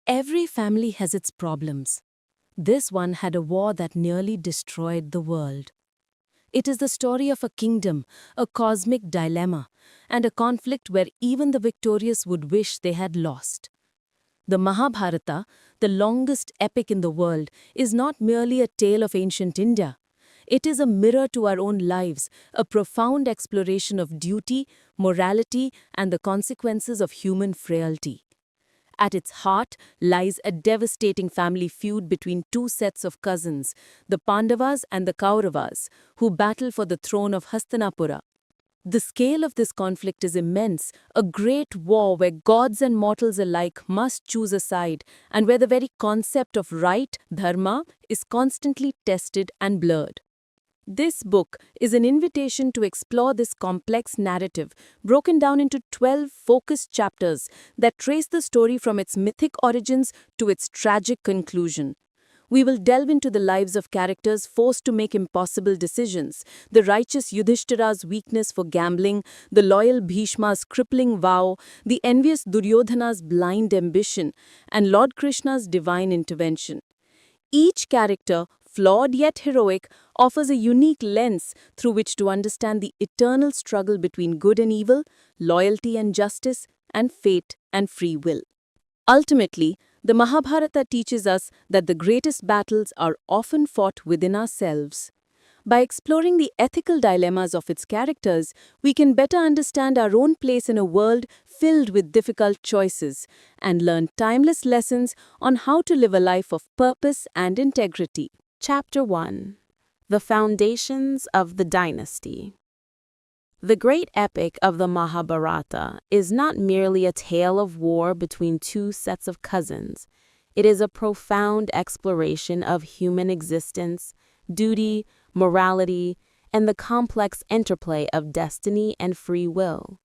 Every family has its problems. This one had a war that nearly destroyed the world. It is the story of a kingdom, a cosmic dilemma, and a conflict where even the victorious would wish they had lost. The Mahabharata, the longest epic in the world, is not merely a tale of ancient India. It is a mirror to our own lives, a profound exploration of duty, morality, and the consequences of human frailty. At its heart lies a devastating family feud between two sets of cousins, the Pandavas and the Kauravas, who battle for the throne of Hastinapura. The scale of this conflict is immense, a great war where gods and mortals alike must choose a side, and where the very concept of right, dharma, is constantly tested and blurred. This book is an invitation to explore this complex narrative, broken down into 12 focused chapters that trace the story from its mythic origins to its tragic conclusion. We will delve into the lives of characters forced to make impossible decisions, the righteous Yudhishthira's weakness for gambling, the loyal Bhishma's crippling vow, the envious Duryodhana's blind ambition, and Lord Krishna's divine intervention. Each character, flawed yet heroic, offers a unique lens through which to understand the eternal struggle between good and evil, loyalty and justice, and fate and free will. Ultimately, the Mahabharata teaches us that the greatest battles are often fought within ourselves. By exploring the ethical dilemmas of its characters, we can better understand our own place in a world filled with difficult choices and learn timeless lessons on how to live a life of purpose and integrity. Chapter 1. The Foundations of the Dynasty. The great epic of the Mahabharata is not merely a tale of war between two sets of cousins. It is a profound exploration of human existence, duty, morality, and the complex interplay of destiny and free will.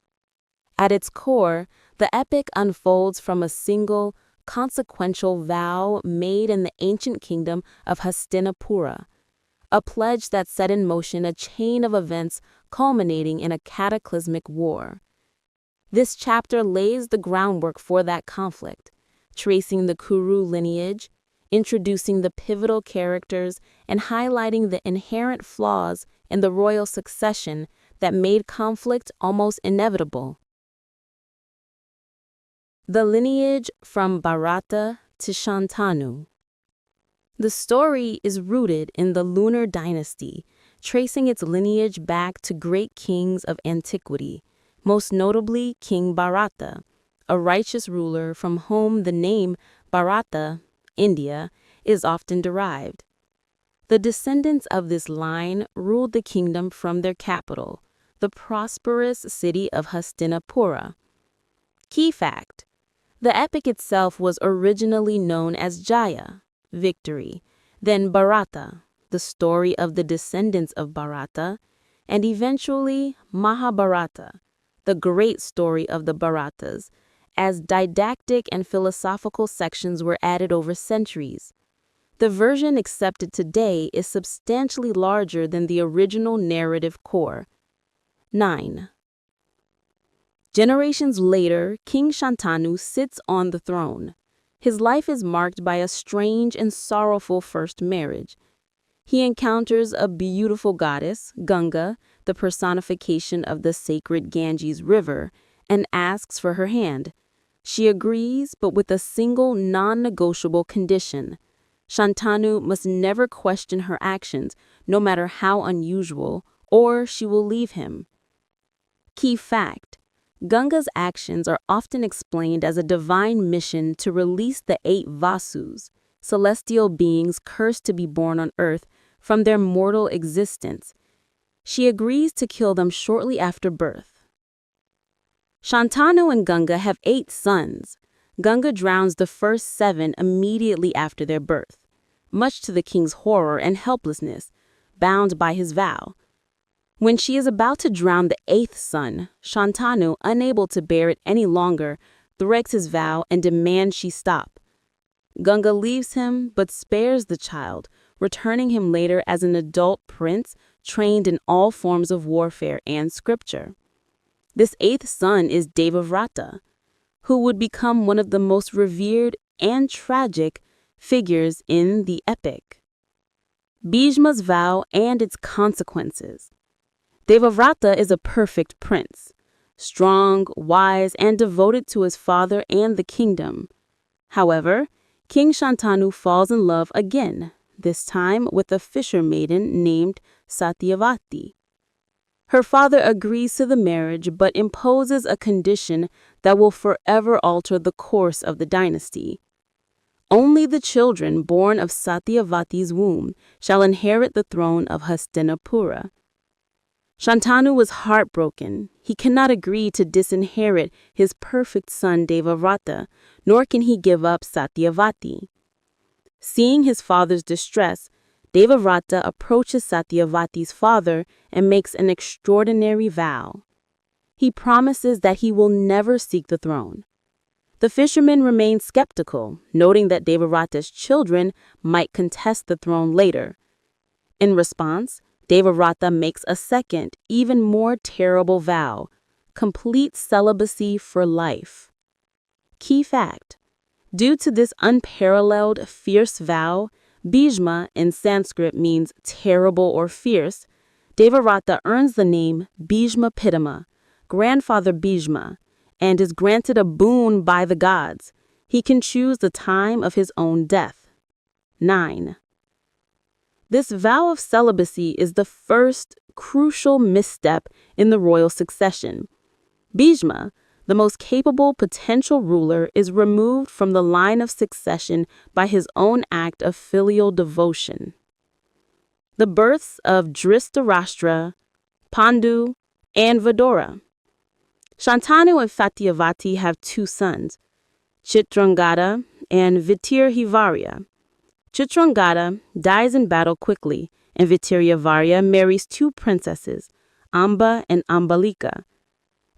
At its core, the epic unfolds from a single, consequential vow made in the ancient kingdom of Hastinapura, a pledge that set in motion a chain of events culminating in a cataclysmic war. This chapter lays the groundwork for that conflict, tracing the Kuru lineage, introducing the pivotal characters, and highlighting the inherent flaws in the royal succession that made conflict almost inevitable. The lineage from Bharata to Shantanu. The story is rooted in the lunar dynasty, tracing its lineage back to great kings of antiquity, most notably King Bharata, a righteous ruler from whom the name Bharata, India, is often derived. The descendants of this line ruled the kingdom from their capital, the prosperous city of Hastinapura. Key fact: the epic itself was originally known as Jaya, victory, then Bharata, the story of the descendants of Bharata, and eventually Mahabharata, the great story of the Bharatas, as didactic and philosophical sections were added over centuries. The version accepted today is substantially larger than the original narrative core. 9. Generations later, King Shantanu sits on the throne. His life is marked by a strange and sorrowful first marriage. He encounters a beautiful goddess, Ganga, the personification of the sacred Ganges River, and asks for her hand. She agrees, but with a single non-negotiable condition. Shantanu must never question her actions, no matter how unusual, or she will leave him. Key fact: Ganga's actions are often explained as a divine mission to release the 8 Vasus, celestial beings cursed to be born on earth, from their mortal existence. She agrees to kill them shortly after birth. Shantanu and Ganga have 8 sons. Ganga drowns the first 7 immediately after their birth, much to the king's horror and helplessness, bound by his vow. When she is about to drown the 8th son, Shantanu, unable to bear it any longer, breaks his vow and demands she stop. Ganga leaves him but spares the child, returning him later as an adult prince trained in all forms of warfare and scripture. This 8th son is Devavrata, who would become one of the most revered and tragic figures in the epic. Bhishma's vow and its consequences. Devavrata is a perfect prince, strong, wise, and devoted to his father and the kingdom. However, King Shantanu falls in love again, this time with a fisher maiden named Satyavati. Her father agrees to the marriage but imposes a condition that will forever alter the course of the dynasty. Only the children born of Satyavati's womb shall inherit the throne of Hastinapura. Shantanu was heartbroken. He cannot agree to disinherit his perfect son Devavrata, nor can he give up Satyavati. Seeing his father's distress, Devavrata approaches Satyavati's father and makes an extraordinary vow. He promises that he will never seek the throne. The fisherman remains skeptical, noting that Devavrata's children might contest the throne later. In response, Devavrata makes a second, even more terrible vow: complete celibacy for life. Key fact: due to this unparalleled, fierce vow, Bhishma in Sanskrit means terrible or fierce. Devavrata earns the name Bhishma Pitama, grandfather Bhishma, and is granted a boon by the gods. He can choose the time of his own death. 9. This vow of celibacy is the first crucial misstep in the royal succession. Bhishma, the most capable potential ruler, is removed from the line of succession by his own act of filial devotion. The births of Dhritarashtra, Pandu, and Vidura. Shantanu and Satyavati have two sons, Chitrangada and Vitirhivarya. Chitrangada dies in battle quickly, and Vitirhivarya marries two princesses, Amba and Ambalika.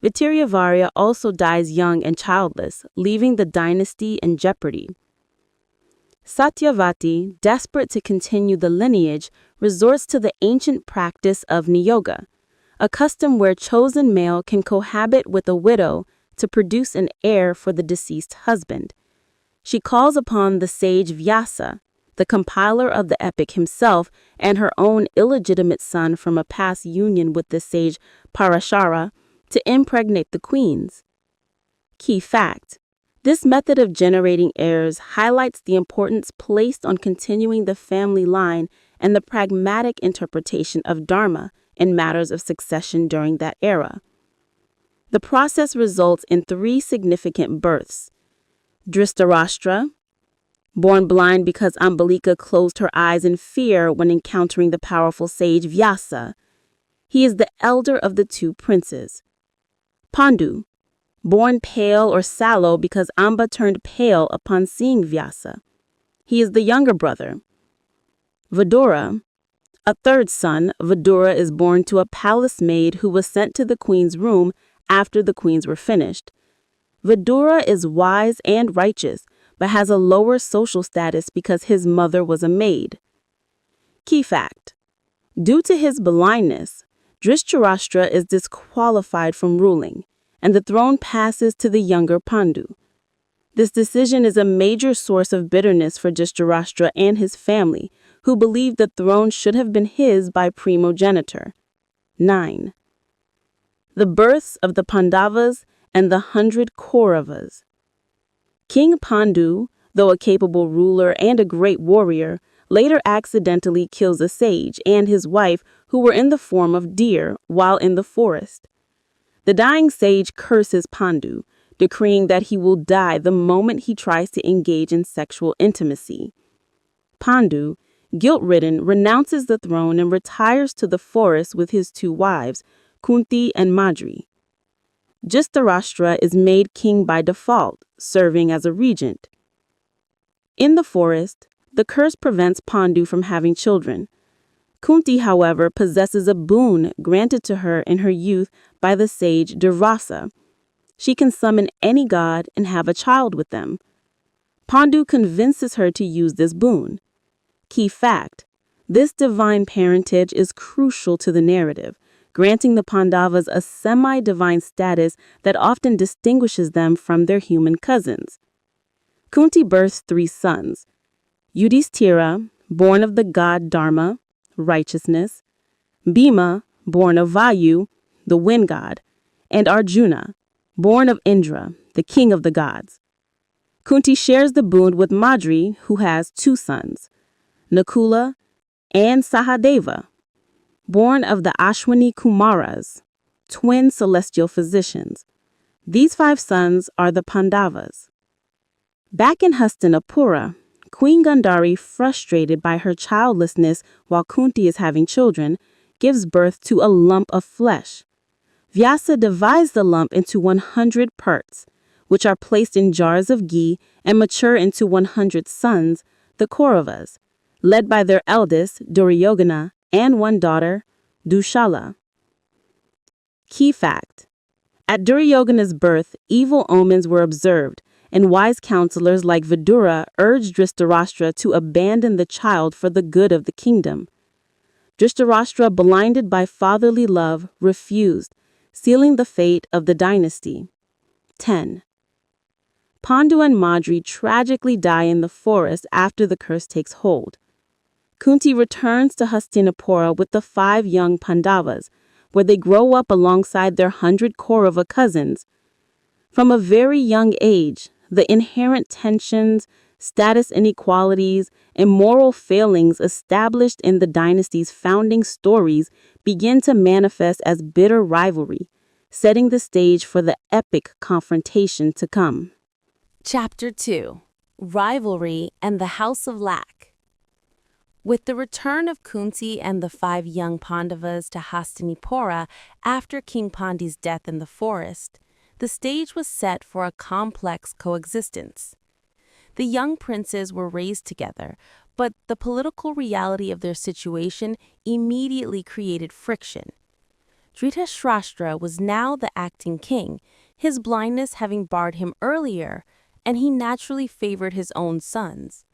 Vitirhivarya also dies young and childless, leaving the dynasty in jeopardy. Satyavati, desperate to continue the lineage, resorts to the ancient practice of niyoga, a custom where chosen male can cohabit with a widow to produce an heir for the deceased husband. She calls upon the sage Vyasa, the compiler of the epic himself, and her own illegitimate son from a past union with the sage Parashara, to impregnate the queens. Key fact: this method of generating heirs highlights the importance placed on continuing the family line and the pragmatic interpretation of dharma in matters of succession during that era. The process results in 3 significant births. Dhritarashtra, born blind because Ambalika closed her eyes in fear when encountering the powerful sage Vyasa. He is the elder of the 2 princes. Pandu, born pale or sallow because Amba turned pale upon seeing Vyasa. He is the younger brother. Vidura, a 3rd son. Vidura is born to a palace maid who was sent to the queen's room after the queens were finished. Vidura is wise and righteous, but has a lower social status because his mother was a maid. Key fact: due to his blindness, Dhritarashtra is disqualified from ruling, and the throne passes to the younger Pandu. This decision is a major source of bitterness for Dhritarashtra and his family, who believed the throne should have been his by primogeniture. 9. The births of the Pandavas and the 100 Kauravas. King Pandu, though a capable ruler and a great warrior, later accidentally kills a sage and his wife, who were in the form of deer, while in the forest. The dying sage curses Pandu, decreeing that he will die the moment he tries to engage in sexual intimacy. Pandu, guilt-ridden, renounces the throne and retires to the forest with his 2 wives, Kunti and Madri. Dhritarashtra is made king by default, serving as a regent. In the forest, the curse prevents Pandu from having children. Kunti, however, possesses a boon granted to her in her youth by the sage Durvasa. She can summon any god and have a child with them. Pandu convinces her to use this boon. Key fact: this divine parentage is crucial to the narrative, granting the Pandavas a semi-divine status that often distinguishes them from their human cousins. Kunti births 3 sons: Yudhishthira, born of the god Dharma, righteousness; Bhima, born of Vayu, the wind god; and Arjuna, born of Indra, the king of the gods. Kunti shares the boon with Madri, who has 2 sons, Nakula and Sahadeva, born of the Ashwini Kumaras, twin celestial physicians. These 5 sons are the Pandavas. Back in Hastinapura, Queen Gandhari, frustrated by her childlessness while Kunti is having children, gives birth to a lump of flesh. Vyasa divides the lump into 100 parts, which are placed in jars of ghee and mature into 100 sons, the Kauravas, led by their eldest, Duryodhana, and 1 daughter, Dushala. Key fact: at Duryodhana's birth, evil omens were observed, and wise counselors like Vidura urged Dhritarashtra to abandon the child for the good of the kingdom. Dhritarashtra, blinded by fatherly love, refused, sealing the fate of the dynasty. 10. Pandu and Madri tragically die in the forest after the curse takes hold. Kunti returns to Hastinapura with the 5 young Pandavas, where they grow up alongside their 100 Kaurava cousins. From a very young age, the inherent tensions, status inequalities, and moral failings established in the dynasty's founding stories begin to manifest as bitter rivalry, setting the stage for the epic confrontation to come. Chapter 2: Rivalry and the House of Lack. With the return of Kunti and the 5 young Pandavas to Hastinapura after King Pandi's death in the forest, the stage was set for a complex coexistence. The young princes were raised together, but the political reality of their situation immediately created friction. Dhritarashtra was now the acting king, his blindness having barred him earlier, and he naturally favored his own sons.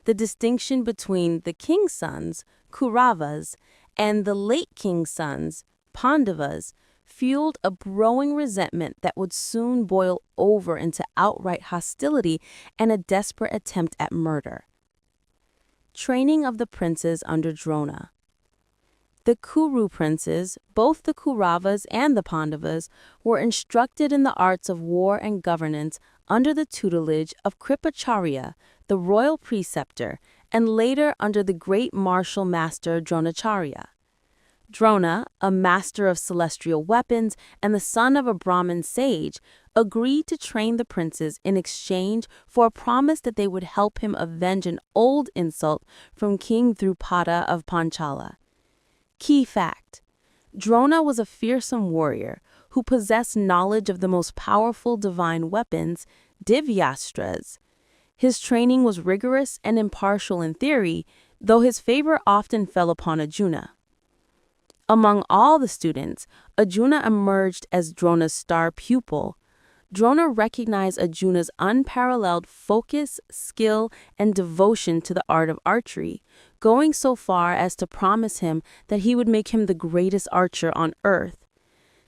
The distinction between the king's sons, Kauravas, and the late king's sons, Pandavas, fueled a growing resentment that would soon boil over into outright hostility and a desperate attempt at murder. Training of the princes under Drona. The Kuru princes, both the Kauravas and the Pandavas, were instructed in the arts of war and governance under the tutelage of Kripacharya, the royal preceptor, and later under the great martial master Dronacharya. Drona, a master of celestial weapons and the son of a Brahmin sage, agreed to train the princes in exchange for a promise that they would help him avenge an old insult from King Drupada of Panchala. Key fact: Drona was a fearsome warrior who possessed knowledge of the most powerful divine weapons, Divyastras. His training was rigorous and impartial in theory, though his favor often fell upon Arjuna. Among all the students, Arjuna emerged as Drona's star pupil. Drona recognized Arjuna's unparalleled focus, skill, and devotion to the art of archery, going so far as to promise him that he would make him the greatest archer on earth.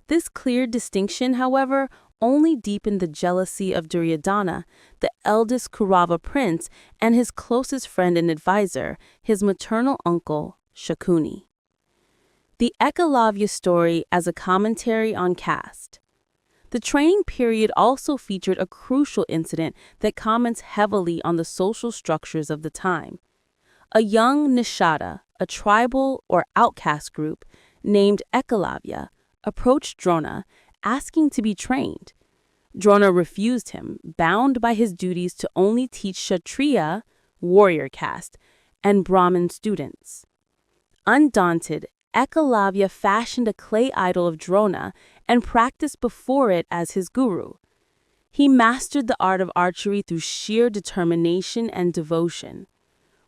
This clear distinction, however, only deepened the jealousy of Duryodhana, the eldest Kaurava prince, and his closest friend and advisor, his maternal uncle, Shakuni. The Ekalavya story as a commentary on caste. The training period also featured a crucial incident that comments heavily on the social structures of the time. A young Nishada, a tribal or outcast group named Ekalavya, approached Drona, asking to be trained. Drona refused him, bound by his duties to only teach Kshatriya, warrior caste, and Brahmin students. Undaunted, Ekalavya fashioned a clay idol of Drona and practiced before it as his guru. He mastered the art of archery through sheer determination and devotion.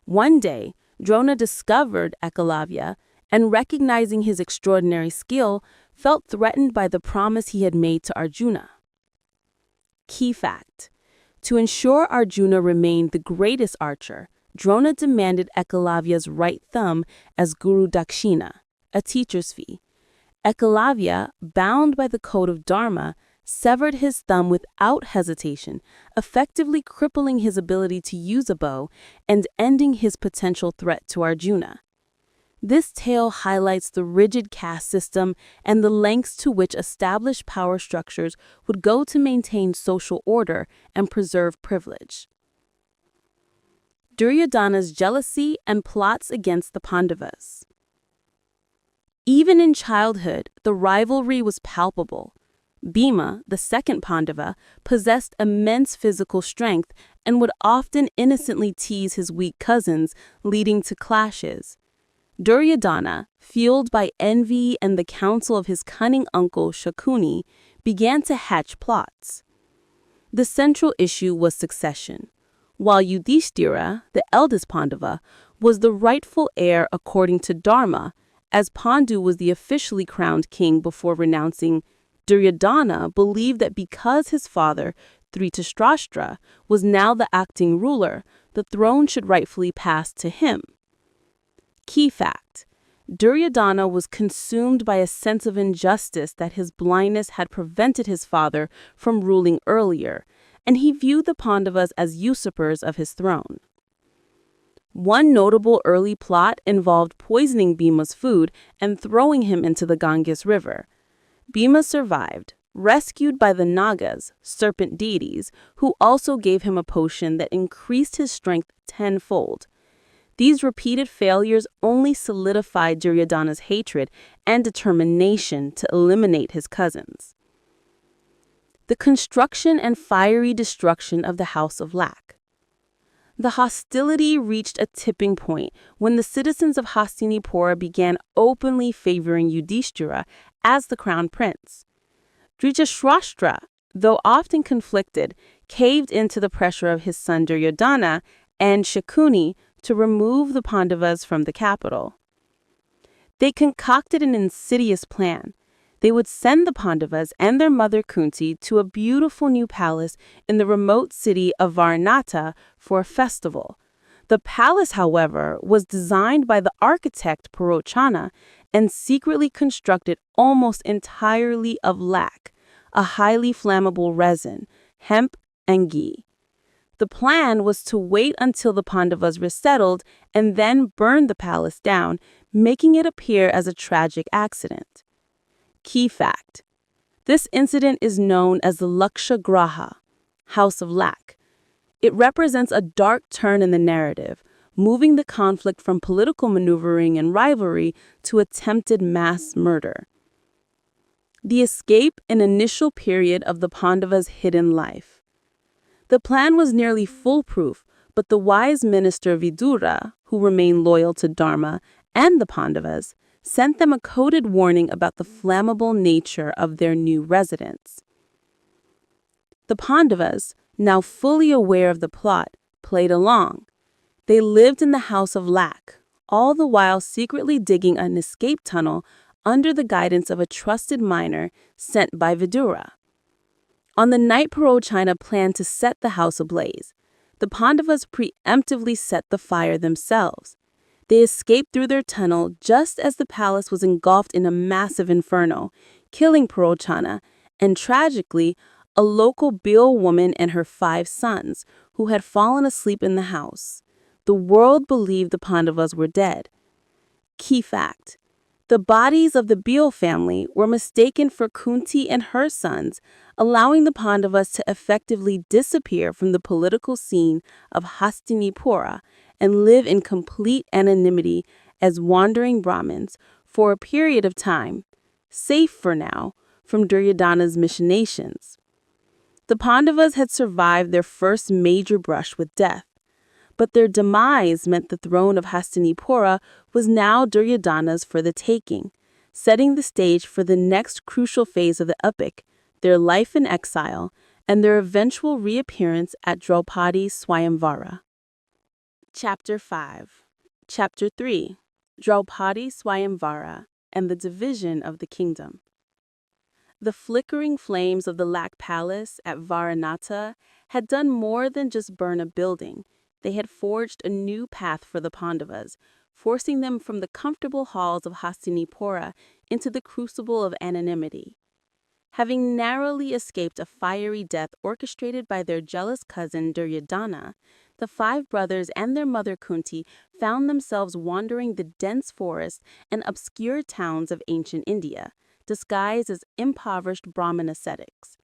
One day, Drona discovered Ekalavya and, recognizing his extraordinary skill, felt threatened by the promise he had made to Arjuna. Key fact: to ensure Arjuna remained the greatest archer, Drona demanded Ekalavya's right thumb as Guru Dakshina, a teacher's fee. Ekalavya, bound by the code of Dharma, severed his thumb without hesitation, effectively crippling his ability to use a bow and ending his potential threat to Arjuna. This tale highlights the rigid caste system and the lengths to which established power structures would go to maintain social order and preserve privilege. Duryodhana's jealousy and plots against the Pandavas. Even in childhood, the rivalry was palpable. Bhima, the second Pandava, possessed immense physical strength and would often innocently tease his weak cousins, leading to clashes. Duryodhana, fueled by envy and the counsel of his cunning uncle Shakuni, began to hatch plots. The central issue was succession. While Yudhishthira, the eldest Pandava, was the rightful heir according to Dharma, as Pandu was the officially crowned king before renouncing, Duryodhana believed that because his father, Dhritarashtra, was now the acting ruler, the throne should rightfully pass to him. Key fact: Duryodhana was consumed by a sense of injustice that his blindness had prevented his father from ruling earlier, and he viewed the Pandavas as usurpers of his throne. One notable early plot involved poisoning Bhima's food and throwing him into the Ganges River. Bhima survived, rescued by the Nagas, serpent deities, who also gave him a potion that increased his strength tenfold. These repeated failures only solidified Duryodhana's hatred and determination to eliminate his cousins. The construction and fiery destruction of the House of Lak. The hostility reached a tipping point when the citizens of Hastinapura began openly favoring Yudhishthira as the crown prince. Dhritarashtra, though often conflicted, caved into the pressure of his son Duryodhana and Shakuni to remove the Pandavas from the capital. They concocted an insidious plan. They would send the Pandavas and their mother Kunti to a beautiful new palace in the remote city of Varanasi for a festival. The palace, however, was designed by the architect Purochana and secretly constructed almost entirely of lac, a highly flammable resin, hemp, and ghee. The plan was to wait until the Pandavas resettled and then burn the palace down, making it appear as a tragic accident. Key fact: this incident is known as the Lakshagraha, House of Lac. It represents a dark turn in the narrative, moving the conflict from political maneuvering and rivalry to attempted mass murder. The escape and initial period of the Pandavas' hidden life. The plan was nearly foolproof, but the wise minister Vidura, who remained loyal to Dharma and the Pandavas, sent them a coded warning about the flammable nature of their new residence. The Pandavas, now fully aware of the plot, played along. They lived in the House of Lak, all the while secretly digging an escape tunnel under the guidance of a trusted miner sent by Vidura. On the night Purochana planned to set the house ablaze, the Pandavas preemptively set the fire themselves. They escaped through their tunnel just as the palace was engulfed in a massive inferno, killing Purochana and, tragically, a local Bhil woman and her 5 sons, who had fallen asleep in the house. The world believed the Pandavas were dead. Key fact: the bodies of the Bhil family were mistaken for Kunti and her sons, allowing the Pandavas to effectively disappear from the political scene of Hastinapura and live in complete anonymity as wandering Brahmins for a period of time, safe for now from Duryodhana's machinations. The Pandavas had survived their first major brush with death, but their demise meant the throne of Hastinapura was now Duryodhana's for the taking, setting the stage for the next crucial phase of the epic, their life in exile, and their eventual reappearance at Draupadi's Swayamvara. Chapter 5. Chapter 3. Draupadi Swayamvara and the Division of the Kingdom. The flickering flames of the Lak Palace at Varanasi had done more than just burn a building. They had forged a new path for the Pandavas, forcing them from the comfortable halls of Hastinapura into the crucible of anonymity. Having narrowly escaped a fiery death orchestrated by their jealous cousin Duryodhana, the five brothers and their mother Kunti found themselves wandering the dense forests and obscure towns of ancient India, disguised as impoverished Brahmin ascetics.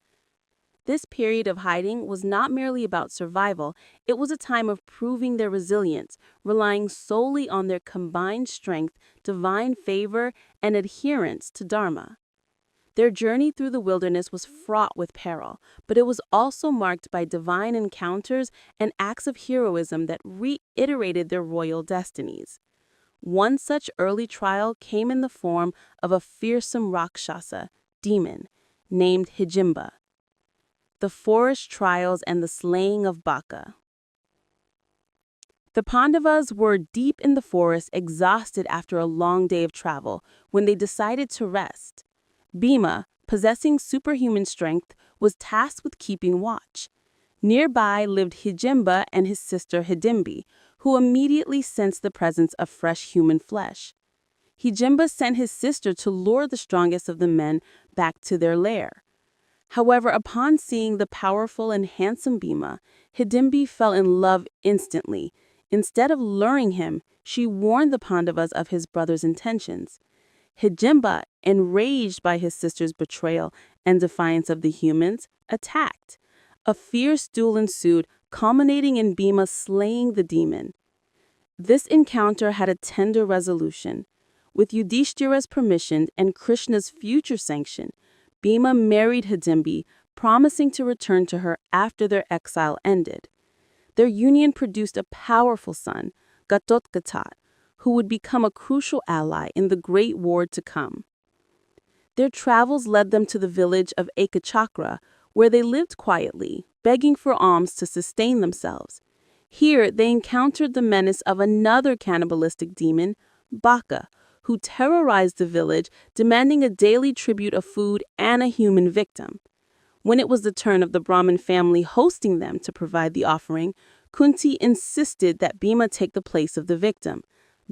This period of hiding was not merely about survival, it was a time of proving their resilience, relying solely on their combined strength, divine favor, and adherence to Dharma. Their journey through the wilderness was fraught with peril, but it was also marked by divine encounters and acts of heroism that reiterated their royal destinies. One such early trial came in the form of a fearsome Rakshasa, demon, named Hijimba. The forest trials and the slaying of Baka. The Pandavas were deep in the forest, exhausted after a long day of travel, when they decided to rest. Bhima, possessing superhuman strength, was tasked with keeping watch. Nearby lived Hijimba and his sister Hidimbi, who immediately sensed the presence of fresh human flesh. Hijimba sent his sister to lure the strongest of the men back to their lair. However, upon seeing the powerful and handsome Bhima, Hidimbi fell in love instantly. Instead of luring him, she warned the Pandavas of his brother's intentions. Hijimba, enraged by his sister's betrayal and defiance of the humans, attacked. A fierce duel ensued, culminating in Bhima slaying the demon. This encounter had a tender resolution. With Yudhishthira's permission and Krishna's future sanction, Bhima married Hidimbi, promising to return to her after their exile ended. Their union produced a powerful son, Gatotkatat, who would become a crucial ally in the great war to come. Their travels led them to the village of Ekachakra, where they lived quietly, begging for alms to sustain themselves. Here they encountered the menace of another cannibalistic demon, Baka, who terrorized the village, demanding a daily tribute of food and a human victim. When it was the turn of the Brahmin family hosting them to provide the offering, Kunti insisted that Bhima take the place of the victim.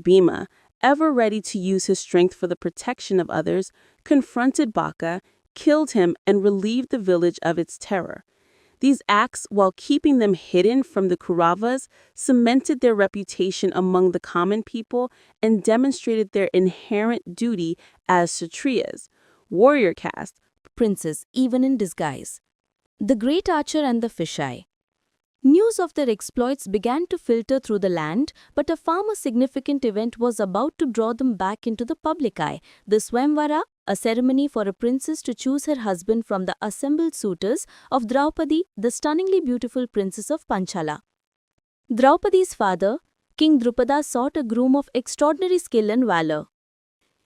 Bhima, ever ready to use his strength for the protection of others, confronted Baka, killed him, and relieved the village of its terror. These acts, while keeping them hidden from the Kauravas, cemented their reputation among the common people and demonstrated their inherent duty as Kshatriyas, warrior caste, Princes, even in disguise. The great archer and the fisheye. News of their exploits began to filter through the land, but a far more significant event was about to draw them back into the public eye, the Swamvara, a ceremony for a princess to choose her husband from the assembled suitors of Draupadi, the stunningly beautiful princess of Panchala. Draupadi's father, King Drupada, sought a groom of extraordinary skill and valor.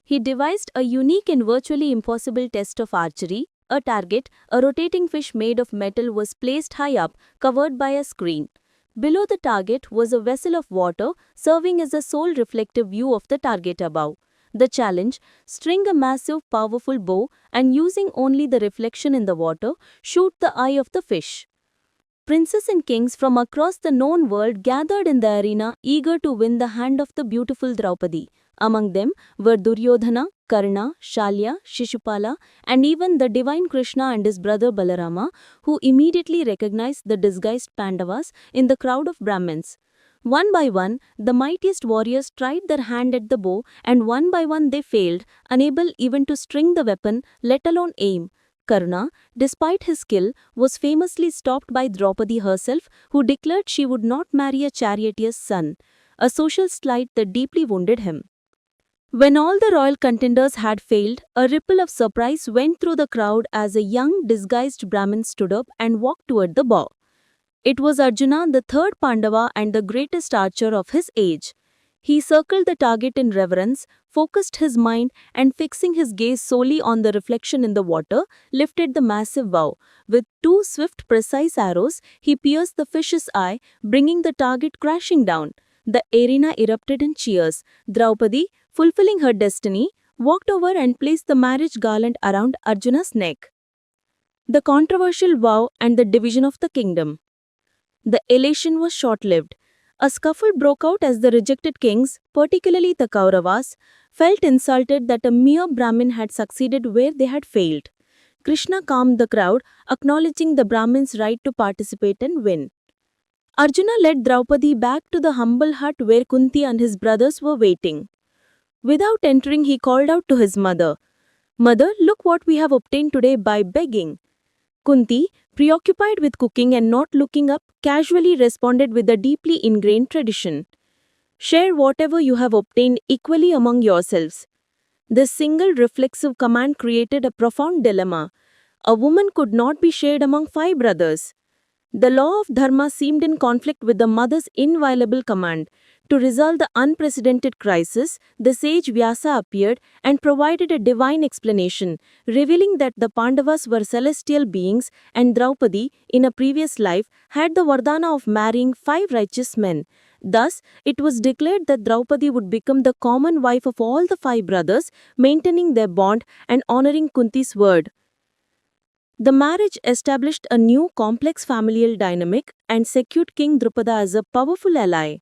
He devised a unique and virtually impossible test of archery. A target, a rotating fish made of metal, was placed high up, covered by a screen. Below the target was a vessel of water, serving as a sole reflective view of the target above. The challenge: string a massive, powerful bow and, using only the reflection in the water, shoot the eye of the fish. Princes and kings from across the known world gathered in the arena, eager to win the hand of the beautiful Draupadi. Among them were Duryodhana, Karna, Shalya, Shishupala, and even the divine Krishna and his brother Balarama, who immediately recognized the disguised Pandavas in the crowd of Brahmins. One by one, the mightiest warriors tried their hand at the bow, and one by one they failed, unable even to string the weapon, let alone aim. Karna, despite his skill, was famously stopped by Draupadi herself, who declared she would not marry a charioteer's son, a social slight that deeply wounded him. When all the royal contenders had failed, a ripple of surprise went through the crowd as a young, disguised Brahmin stood up and walked toward the bow. It was Arjuna, the third Pandava and the greatest archer of his age. He circled the target in reverence, focused his mind, and fixing his gaze solely on the reflection in the water, lifted the massive bow. With two swift, precise arrows, he pierced the fish's eye, bringing the target crashing down. The arena erupted in cheers. Draupadi, fulfilling her destiny, walked over and placed the marriage garland around Arjuna's neck. The controversial vow and the division of the kingdom. The elation was short-lived. A scuffle broke out as the rejected kings, particularly the Kauravas, felt insulted that a mere Brahmin had succeeded where they had failed. Krishna calmed the crowd, acknowledging the Brahmins' right to participate and win. Arjuna led Draupadi back to the humble hut where Kunti and his brothers were waiting. Without entering, he called out to his mother, "Mother, look what we have obtained today by begging." Kunti, preoccupied with cooking and not looking up, casually responded with a deeply ingrained tradition. "Share whatever you have obtained equally among yourselves." This single reflexive command created a profound dilemma. A woman could not be shared among five brothers. The law of dharma seemed in conflict with the mother's inviolable command. To resolve the unprecedented crisis, the sage Vyasa appeared and provided a divine explanation, revealing that the Pandavas were celestial beings and Draupadi, in a previous life, had the vardhana of marrying five righteous men. Thus, it was declared that Draupadi would become the common wife of all the five brothers, maintaining their bond and honoring Kunti's word. The marriage established a new complex familial dynamic and secured King Drupada as a powerful ally.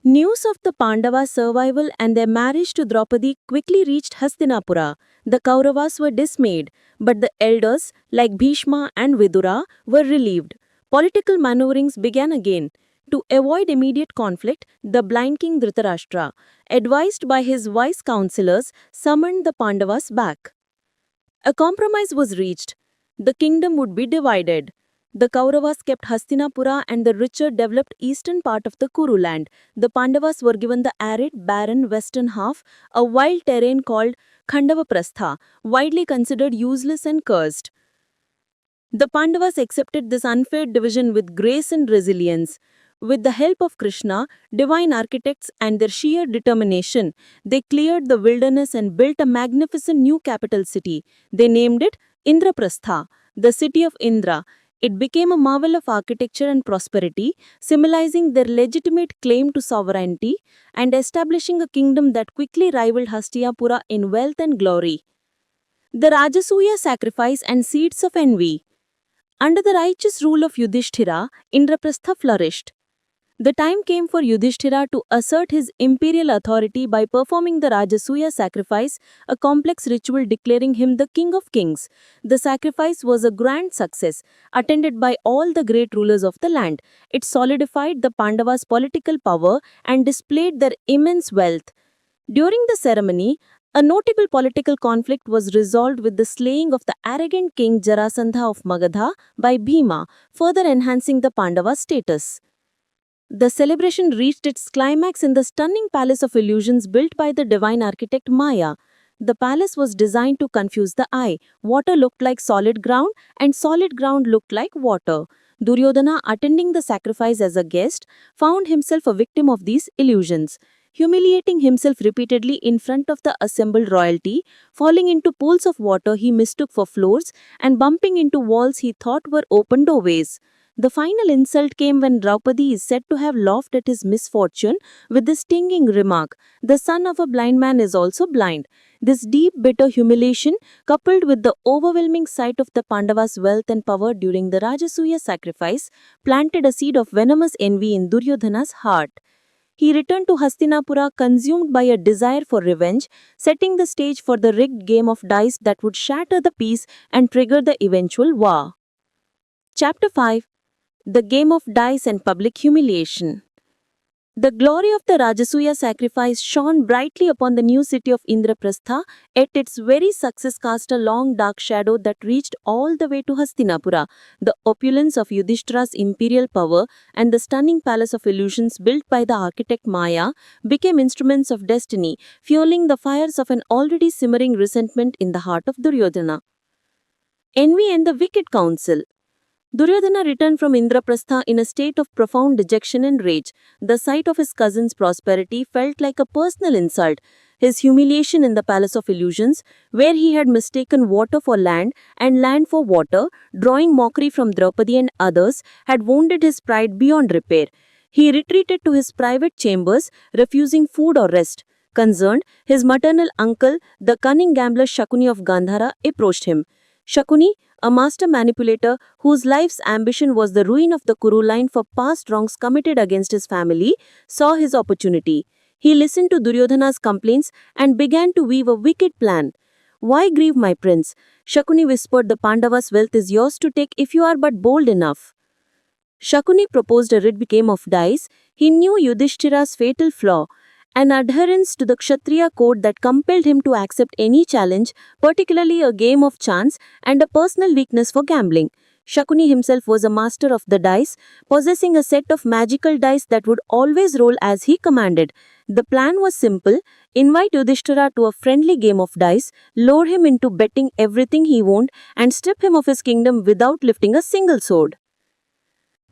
News of the Pandavas' survival and their marriage to Draupadi quickly reached Hastinapura. The Kauravas were dismayed, but the elders, like Bhishma and Vidura, were relieved. Political maneuverings began again. To avoid immediate conflict, the blind king Dhritarashtra, advised by his wise counselors, summoned the Pandavas back. A compromise was reached. The kingdom would be divided. The Kauravas kept Hastinapura and the richer developed eastern part of the Kuru land. The Pandavas were given the arid, barren western half, a wild terrain called Khandavaprastha, widely considered useless and cursed. The Pandavas accepted this unfair division with grace and resilience. With the help of Krishna, divine architects, and their sheer determination, they cleared the wilderness and built a magnificent new capital city. They named it Indraprastha, the city of Indra. It became a marvel of architecture and prosperity, symbolizing their legitimate claim to sovereignty and establishing a kingdom that quickly rivaled Hastinapura in wealth and glory. The Rajasuya sacrifice and seeds of envy. Under the righteous rule of Yudhishthira, Indraprastha flourished. The time came for Yudhishthira to assert his imperial authority by performing the Rajasuya sacrifice, a complex ritual declaring him the king of kings. The sacrifice was a grand success, attended by all the great rulers of the land. It solidified the Pandavas' political power and displayed their immense wealth. During the ceremony, a notable political conflict was resolved with the slaying of the arrogant king Jarasandha of Magadha by Bhima, further enhancing the Pandava status. The celebration reached its climax in the stunning palace of illusions built by the divine architect Maya. The palace was designed to confuse the eye. Water looked like solid ground, and solid ground looked like water. Duryodhana, attending the sacrifice as a guest, found himself a victim of these illusions. Humiliating himself repeatedly in front of the assembled royalty, falling into pools of water he mistook for floors, and bumping into walls he thought were open doorways. The final insult came when Draupadi is said to have laughed at his misfortune with the stinging remark, "The son of a blind man is also blind." This deep, bitter humiliation, coupled with the overwhelming sight of the Pandavas' wealth and power during the Rajasuya sacrifice, planted a seed of venomous envy in Duryodhana's heart. He returned to Hastinapura consumed by a desire for revenge, setting the stage for the rigged game of dice that would shatter the peace and trigger the eventual war. Chapter 5. The Game of Dice and Public Humiliation. The glory of the Rajasuya sacrifice shone brightly upon the new city of Indraprastha, yet its very success cast a long dark shadow that reached all the way to Hastinapura. The opulence of Yudhishthira's imperial power and the stunning palace of illusions built by the architect Maya became instruments of destiny, fueling the fires of an already simmering resentment in the heart of Duryodhana. Envy and the Wicked Counsel. Duryodhana returned from Indraprastha in a state of profound dejection and rage. The sight of his cousin's prosperity felt like a personal insult. His humiliation in the Palace of Illusions, where he had mistaken water for land and land for water, drawing mockery from Draupadi and others, had wounded his pride beyond repair. He retreated to his private chambers, refusing food or rest. Concerned, his maternal uncle, the cunning gambler Shakuni of Gandhara, approached him. Shakuni, a master manipulator whose life's ambition was the ruin of the Kuru line for past wrongs committed against his family, saw his opportunity. He listened to Duryodhana's complaints and began to weave a wicked plan. Why grieve, my prince? Shakuni whispered, the Pandavas' wealth is yours to take if you are but bold enough. Shakuni proposed a rigged game of dice. He knew Yudhishthira's fatal flaw, an adherence to the Kshatriya code that compelled him to accept any challenge, particularly a game of chance, and a personal weakness for gambling. Shakuni himself was a master of the dice, possessing a set of magical dice that would always roll as he commanded. The plan was simple: invite Yudhishthira to a friendly game of dice, lure him into betting everything he owned, and strip him of his kingdom without lifting a single sword.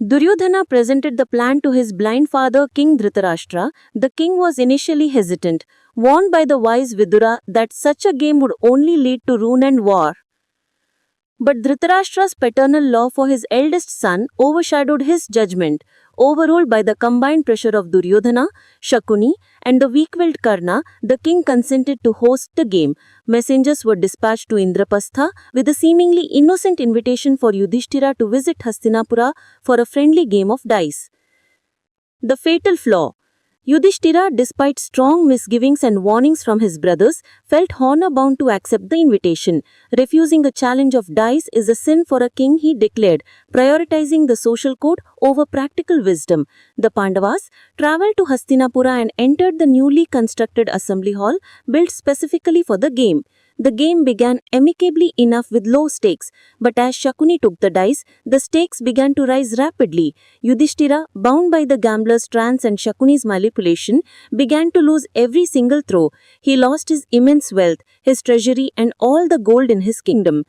Duryodhana presented the plan to his blind father, King Dhritarashtra. The king was initially hesitant, warned by the wise Vidura that such a game would only lead to ruin and war. But Dhritarashtra's paternal love for his eldest son overshadowed his judgment. Overruled by the combined pressure of Duryodhana, Shakuni, and the weak-willed Karna, the king consented to host the game. Messengers were dispatched to Indrapastha with a seemingly innocent invitation for Yudhishthira to visit Hastinapura for a friendly game of dice. The fatal flaw. Yudhishthira, despite strong misgivings and warnings from his brothers, felt honor-bound to accept the invitation. Refusing a challenge of dice is a sin for a king, he declared, prioritizing the social code over practical wisdom. The Pandavas travelled to Hastinapura and entered the newly constructed assembly hall, built specifically for the game. The game began amicably enough with low stakes, but as Shakuni took the dice, the stakes began to rise rapidly. Yudhishthira, bound by the gambler's trance and Shakuni's manipulation, began to lose every single throw. He lost his immense wealth, his treasury, and all the gold in his kingdom.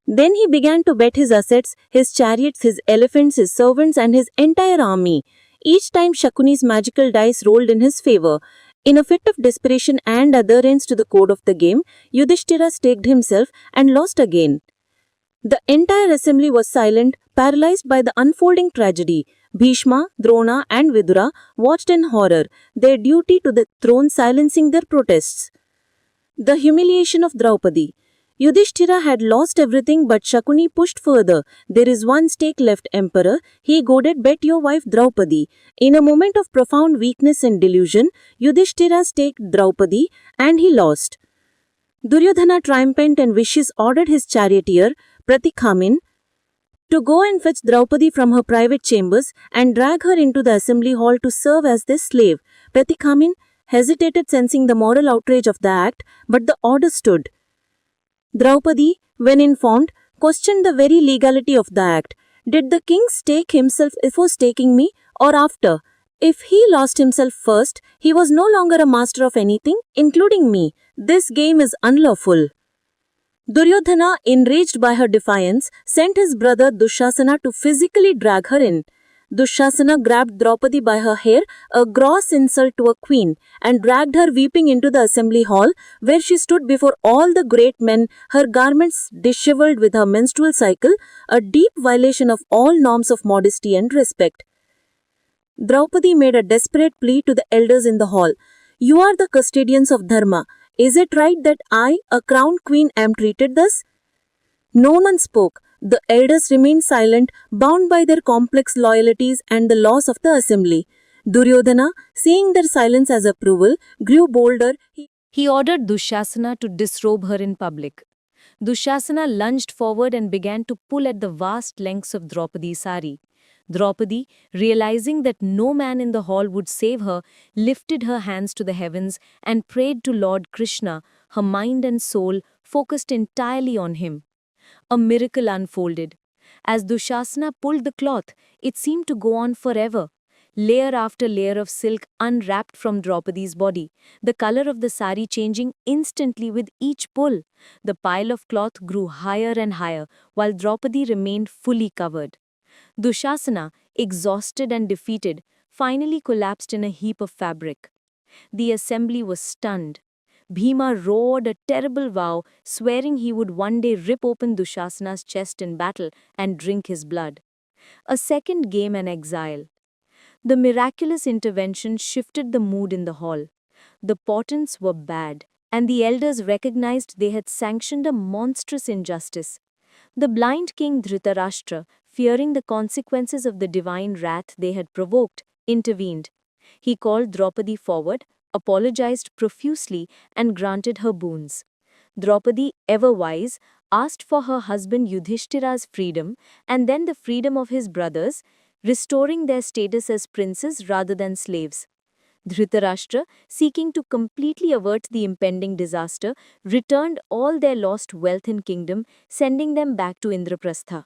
Then he began to bet his assets, his chariots, his elephants, his servants, and his entire army. Each time Shakuni's magical dice rolled in his favor. In a fit of desperation and adherence to the code of the game, Yudhishthira staked himself and lost again. The entire assembly was silent, paralyzed by the unfolding tragedy. Bhishma, Drona, and Vidura watched in horror, their duty to the throne silencing their protests. The humiliation of Draupadi. Yudhishthira had lost everything, but Shakuni pushed further. There is one stake left, Emperor. He goaded, bet your wife Draupadi. In a moment of profound weakness and delusion, Yudhishthira staked Draupadi and he lost. Duryodhana, triumphant and vicious, ordered his charioteer, Pratikhamin, to go and fetch Draupadi from her private chambers and drag her into the assembly hall to serve as their slave. Pratikhamin hesitated, sensing the moral outrage of the act, but the order stood. Draupadi, when informed, questioned the very legality of the act. Did the king stake himself before staking me, or after? If he lost himself first, he was no longer a master of anything, including me. This game is unlawful. Duryodhana, enraged by her defiance, sent his brother Dushasana to physically drag her in. Dushasana grabbed Draupadi by her hair, a gross insult to a queen, and dragged her weeping into the assembly hall, where she stood before all the great men, her garments disheveled with her menstrual cycle, a deep violation of all norms of modesty and respect. Draupadi made a desperate plea to the elders in the hall. You are the custodians of Dharma. Is it right that I, a crowned queen, am treated thus? No one spoke. The elders remained silent, bound by their complex loyalties and the laws of the assembly. Duryodhana, seeing their silence as approval, grew bolder. He ordered Dushasana to disrobe her in public. Dushasana lunged forward and began to pull at the vast lengths of Draupadi's sari. Draupadi, realizing that no man in the hall would save her, lifted her hands to the heavens and prayed to Lord Krishna, her mind and soul focused entirely on him. A miracle unfolded. As Dushasana pulled the cloth, it seemed to go on forever. Layer after layer of silk unwrapped from Draupadi's body, the color of the sari changing instantly with each pull. The pile of cloth grew higher and higher, while Draupadi remained fully covered. Dushasana, exhausted and defeated, finally collapsed in a heap of fabric. The assembly was stunned. Bhima roared a terrible vow, swearing he would one day rip open Dushasana's chest in battle and drink his blood. A second game and exile. The miraculous intervention shifted the mood in the hall. The portents were bad, and the elders recognized they had sanctioned a monstrous injustice. The blind king Dhritarashtra, fearing the consequences of the divine wrath they had provoked, intervened. He called Draupadi forward, apologized profusely, and granted her boons. Draupadi, ever wise, asked for her husband Yudhishthira's freedom and then the freedom of his brothers, restoring their status as princes rather than slaves. Dhritarashtra, seeking to completely avert the impending disaster, returned all their lost wealth and kingdom, sending them back to Indraprastha.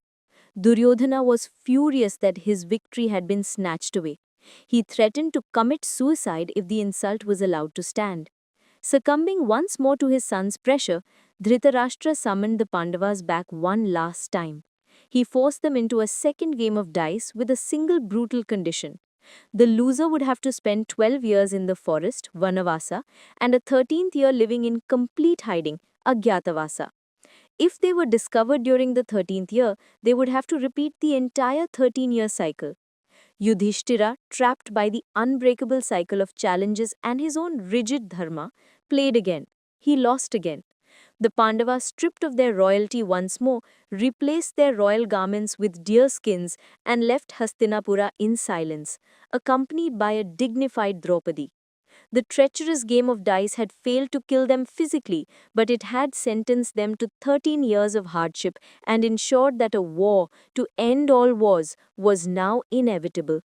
Duryodhana was furious that his victory had been snatched away. He threatened to commit suicide if the insult was allowed to stand. Succumbing once more to his son's pressure, Dhritarashtra summoned the Pandavas back one last time. He forced them into a second game of dice with a single brutal condition. The loser would have to spend 12 years in the forest, Vanavasa, and a 13th year living in complete hiding, Agyatavasa. If they were discovered during the 13th year, they would have to repeat the entire 13-year cycle. Yudhishthira, trapped by the unbreakable cycle of challenges and his own rigid dharma, played again. He lost again. The Pandavas, stripped of their royalty once more, replaced their royal garments with deer skins and left Hastinapura in silence, accompanied by a dignified Draupadi. The treacherous game of dice had failed to kill them physically, but it had sentenced them to 13 years of hardship and ensured that a war, to end all wars, was now inevitable.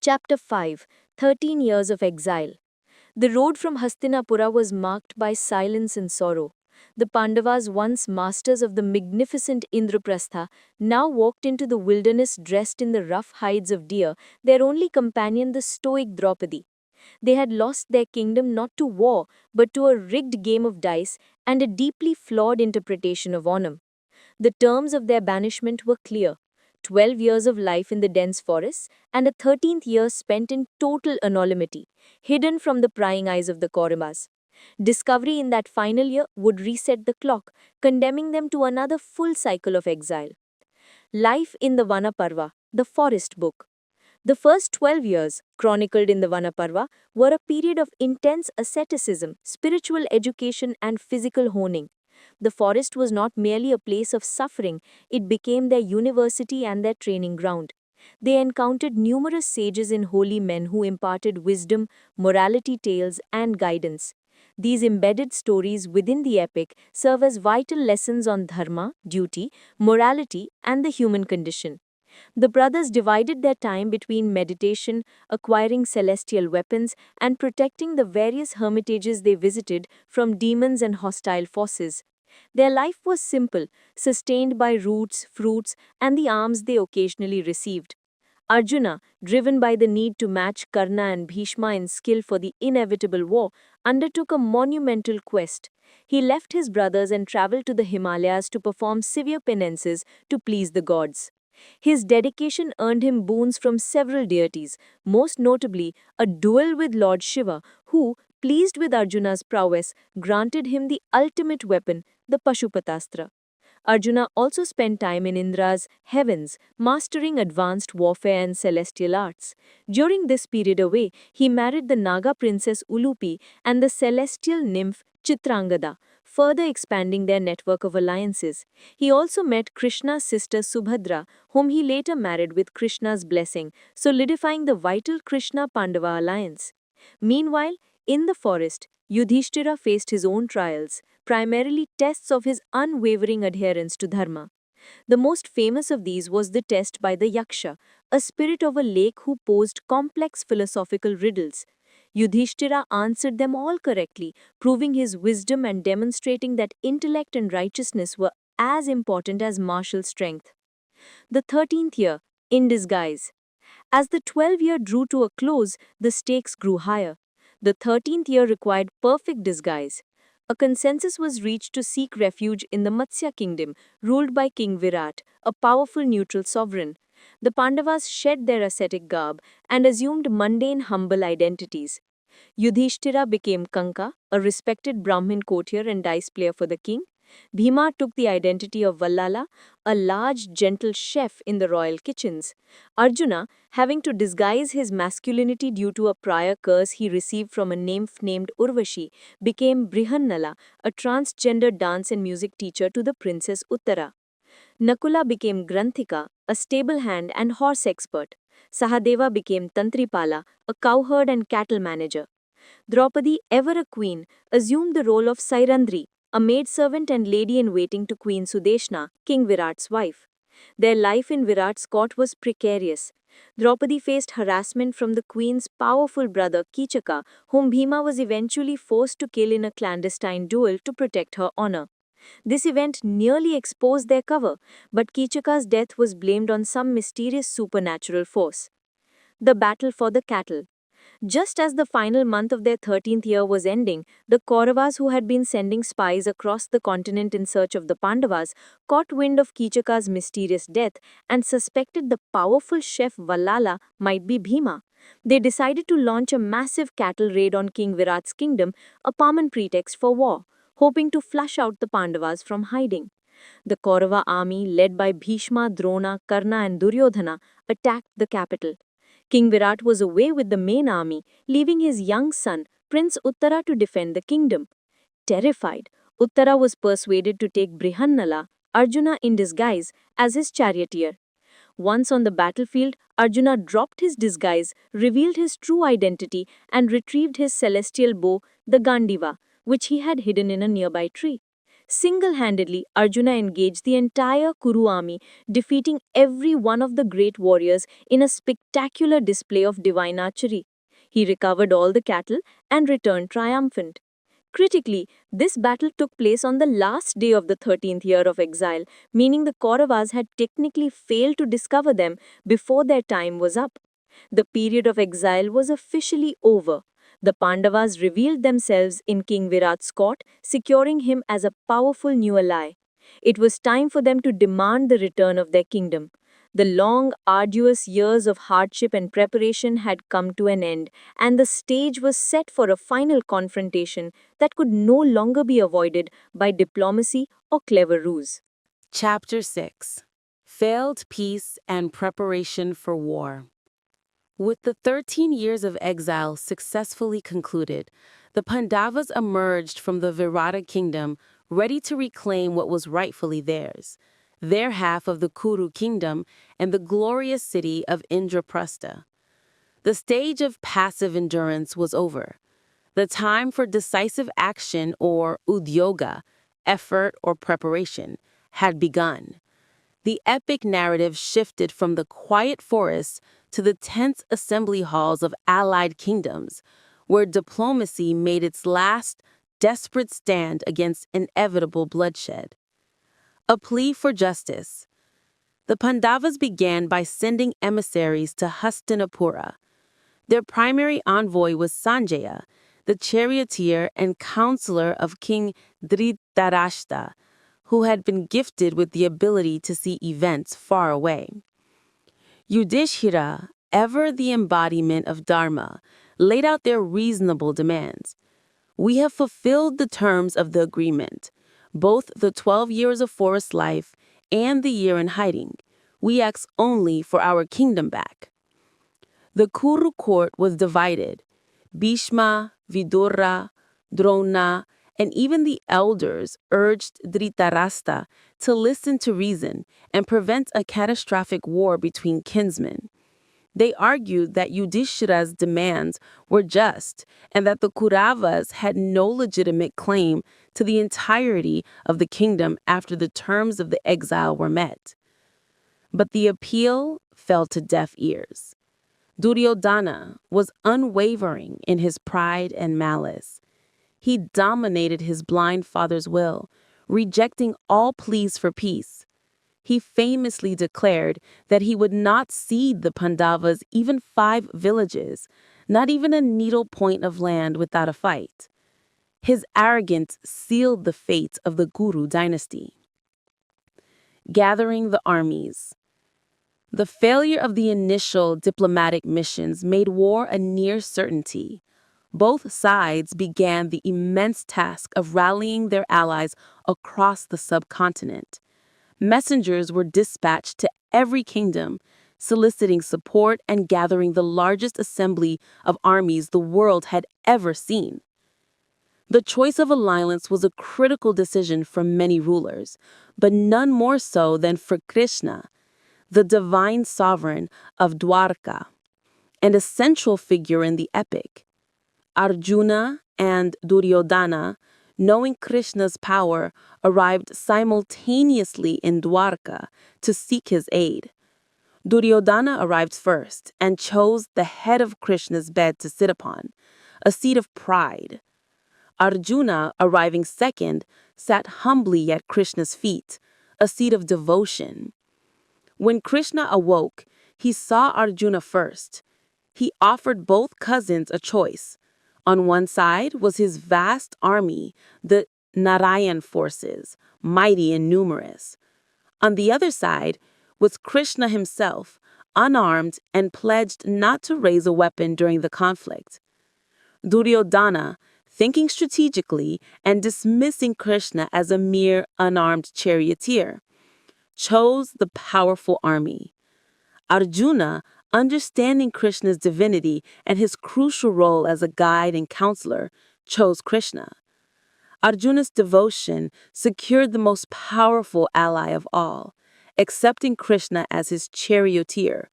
Chapter 5, 13 Years of Exile. The road from Hastinapura was marked by silence and sorrow. The Pandavas, once masters of the magnificent Indraprastha, now walked into the wilderness dressed in the rough hides of deer, their only companion the stoic Draupadi. They had lost their kingdom not to war, but to a rigged game of dice and a deeply flawed interpretation of Onam. The terms of their banishment were clear: 12 years of life in the dense forests and a 13th year spent in total anonymity, hidden from the prying eyes of the Kauravas. Discovery in that final year would reset the clock, condemning them to another full cycle of exile. Life in the Vanaparva, the forest book. The first 12 years, chronicled in the Vanaparva, were a period of intense asceticism, spiritual education, and physical honing. The forest was not merely a place of suffering, it became their university and their training ground. They encountered numerous sages and holy men who imparted wisdom, morality tales, and guidance. These embedded stories within the epic serve as vital lessons on dharma, duty, morality, and the human condition. The brothers divided their time between meditation, acquiring celestial weapons, and protecting the various hermitages they visited from demons and hostile forces. Their life was simple, sustained by roots, fruits, and the alms they occasionally received. Arjuna, driven by the need to match Karna and Bhishma in skill for the inevitable war, undertook a monumental quest. He left his brothers and traveled to the Himalayas to perform severe penances to please the gods. His dedication earned him boons from several deities, most notably a duel with Lord Shiva, who, pleased with Arjuna's prowess, granted him the ultimate weapon, the Pashupatastra. Arjuna also spent time in Indra's heavens, mastering advanced warfare and celestial arts. During this period away, he married the Naga princess Ulupi and the celestial nymph Chitrangada, further expanding their network of alliances. He also met Krishna's sister Subhadra, whom he later married with Krishna's blessing, solidifying the vital Krishna-Pandava alliance. Meanwhile, in the forest, Yudhishthira faced his own trials, primarily tests of his unwavering adherence to dharma. The most famous of these was the test by the Yaksha, a spirit of a lake who posed complex philosophical riddles. Yudhishthira answered them all correctly, proving his wisdom and demonstrating that intellect and righteousness were as important as martial strength. The 13th year, in disguise. As the 12th year drew to a close, the stakes grew higher. The 13th year required perfect disguise. A consensus was reached to seek refuge in the Matsya kingdom, ruled by King Virat, a powerful neutral sovereign. The Pandavas shed their ascetic garb and assumed mundane, humble identities. Yudhishthira became Kanka, a respected Brahmin courtier and dice player for the king. Bhima took the identity of Vallala, a large, gentle chef in the royal kitchens. Arjuna, having to disguise his masculinity due to a prior curse he received from a nymph named Urvashi, became Brihannala, a transgender dance and music teacher to the princess Uttara. Nakula became Granthika, a stable hand and horse expert. Sahadeva became Tantripala, a cowherd and cattle manager. Draupadi, ever a queen, assumed the role of Sairandri, a maidservant and lady-in-waiting to Queen Sudeshna, King Virat's wife. Their life in Virat's court was precarious. Draupadi faced harassment from the queen's powerful brother Kichaka, whom Bhima was eventually forced to kill in a clandestine duel to protect her honor. This event nearly exposed their cover, but Kichaka's death was blamed on some mysterious supernatural force. The battle for the cattle. Just as the final month of their 13th year was ending, the Kauravas, who had been sending spies across the continent in search of the Pandavas, caught wind of Kichaka's mysterious death and suspected the powerful chef Vallala might be Bhima. They decided to launch a massive cattle raid on King Virat's kingdom, a common pretext for war, hoping to flush out the Pandavas from hiding. The Kaurava army, led by Bhishma, Drona, Karna, and Duryodhana, attacked the capital. King Virat was away with the main army, leaving his young son, Prince Uttara, to defend the kingdom. Terrified, Uttara was persuaded to take Brihannala, Arjuna in disguise, as his charioteer. Once on the battlefield, Arjuna dropped his disguise, revealed his true identity, and retrieved his celestial bow, the Gandiva, which he had hidden in a nearby tree. Single-handedly, Arjuna engaged the entire Kuru army, defeating every one of the great warriors in a spectacular display of divine archery. He recovered all the cattle and returned triumphant. Critically, this battle took place on the last day of the 13th year of exile, meaning the Kauravas had technically failed to discover them before their time was up. The period of exile was officially over. The Pandavas revealed themselves in King Virat's court, securing him as a powerful new ally. It was time for them to demand the return of their kingdom. The long, arduous years of hardship and preparation had come to an end, and the stage was set for a final confrontation that could no longer be avoided by diplomacy or clever ruse. Chapter 6. Failed Peace and Preparation for War. With the 13 years of exile successfully concluded, the Pandavas emerged from the Virata kingdom ready to reclaim what was rightfully theirs, their half of the Kuru kingdom and the glorious city of Indraprastha. The stage of passive endurance was over. The time for decisive action, or udyoga, effort or preparation, had begun. The epic narrative shifted from the quiet forests to the tense assembly halls of allied kingdoms, where diplomacy made its last, desperate stand against inevitable bloodshed. A plea for justice. The Pandavas began by sending emissaries to Hastinapura. Their primary envoy was Sanjaya, the charioteer and counselor of King Dhritarashtra, who had been gifted with the ability to see events far away. Yudhishthira, ever the embodiment of Dharma, laid out their reasonable demands. We have fulfilled the terms of the agreement, both the 12 years of forest life and the year in hiding. We ask only for our kingdom back. The Kuru court was divided. Bhishma, Vidura, Drona, and even the elders urged Dhritarashtra to listen to reason and prevent a catastrophic war between kinsmen. They argued that Yudhishthira's demands were just and that the Kauravas had no legitimate claim to the entirety of the kingdom after the terms of the exile were met. But the appeal fell to deaf ears. Duryodhana was unwavering in his pride and malice. He dominated his blind father's will, rejecting all pleas for peace. He famously declared that he would not cede the Pandavas even 5 villages, not even a needle point of land without a fight. His arrogance sealed the fate of the Kuru dynasty. Gathering the armies. The failure of the initial diplomatic missions made war a near certainty. Both sides began the immense task of rallying their allies across the subcontinent. Messengers were dispatched to every kingdom, soliciting support and gathering the largest assembly of armies the world had ever seen. The choice of alliance was a critical decision for many rulers, but none more so than for Krishna, the divine sovereign of Dwarka, and a central figure in the epic. Arjuna and Duryodhana knowing Krishna's power, arrived simultaneously in Dwarka to seek his aid. Duryodhana arrived first and chose the head of Krishna's bed to sit upon, a seat of pride. Arjuna, arriving second, sat humbly at Krishna's feet, a seat of devotion. When Krishna awoke, he saw Arjuna first. He offered both cousins a choice. On one side was his vast army, the Narayan forces, mighty and numerous. On the other side was Krishna himself, unarmed and pledged not to raise a weapon during the conflict. Duryodhana, thinking strategically and dismissing Krishna as a mere unarmed charioteer, chose the powerful army. Arjuna, understanding Krishna's divinity and his crucial role as a guide and counselor, chose Krishna. Arjuna's devotion secured the most powerful ally of all, accepting Krishna as his charioteer,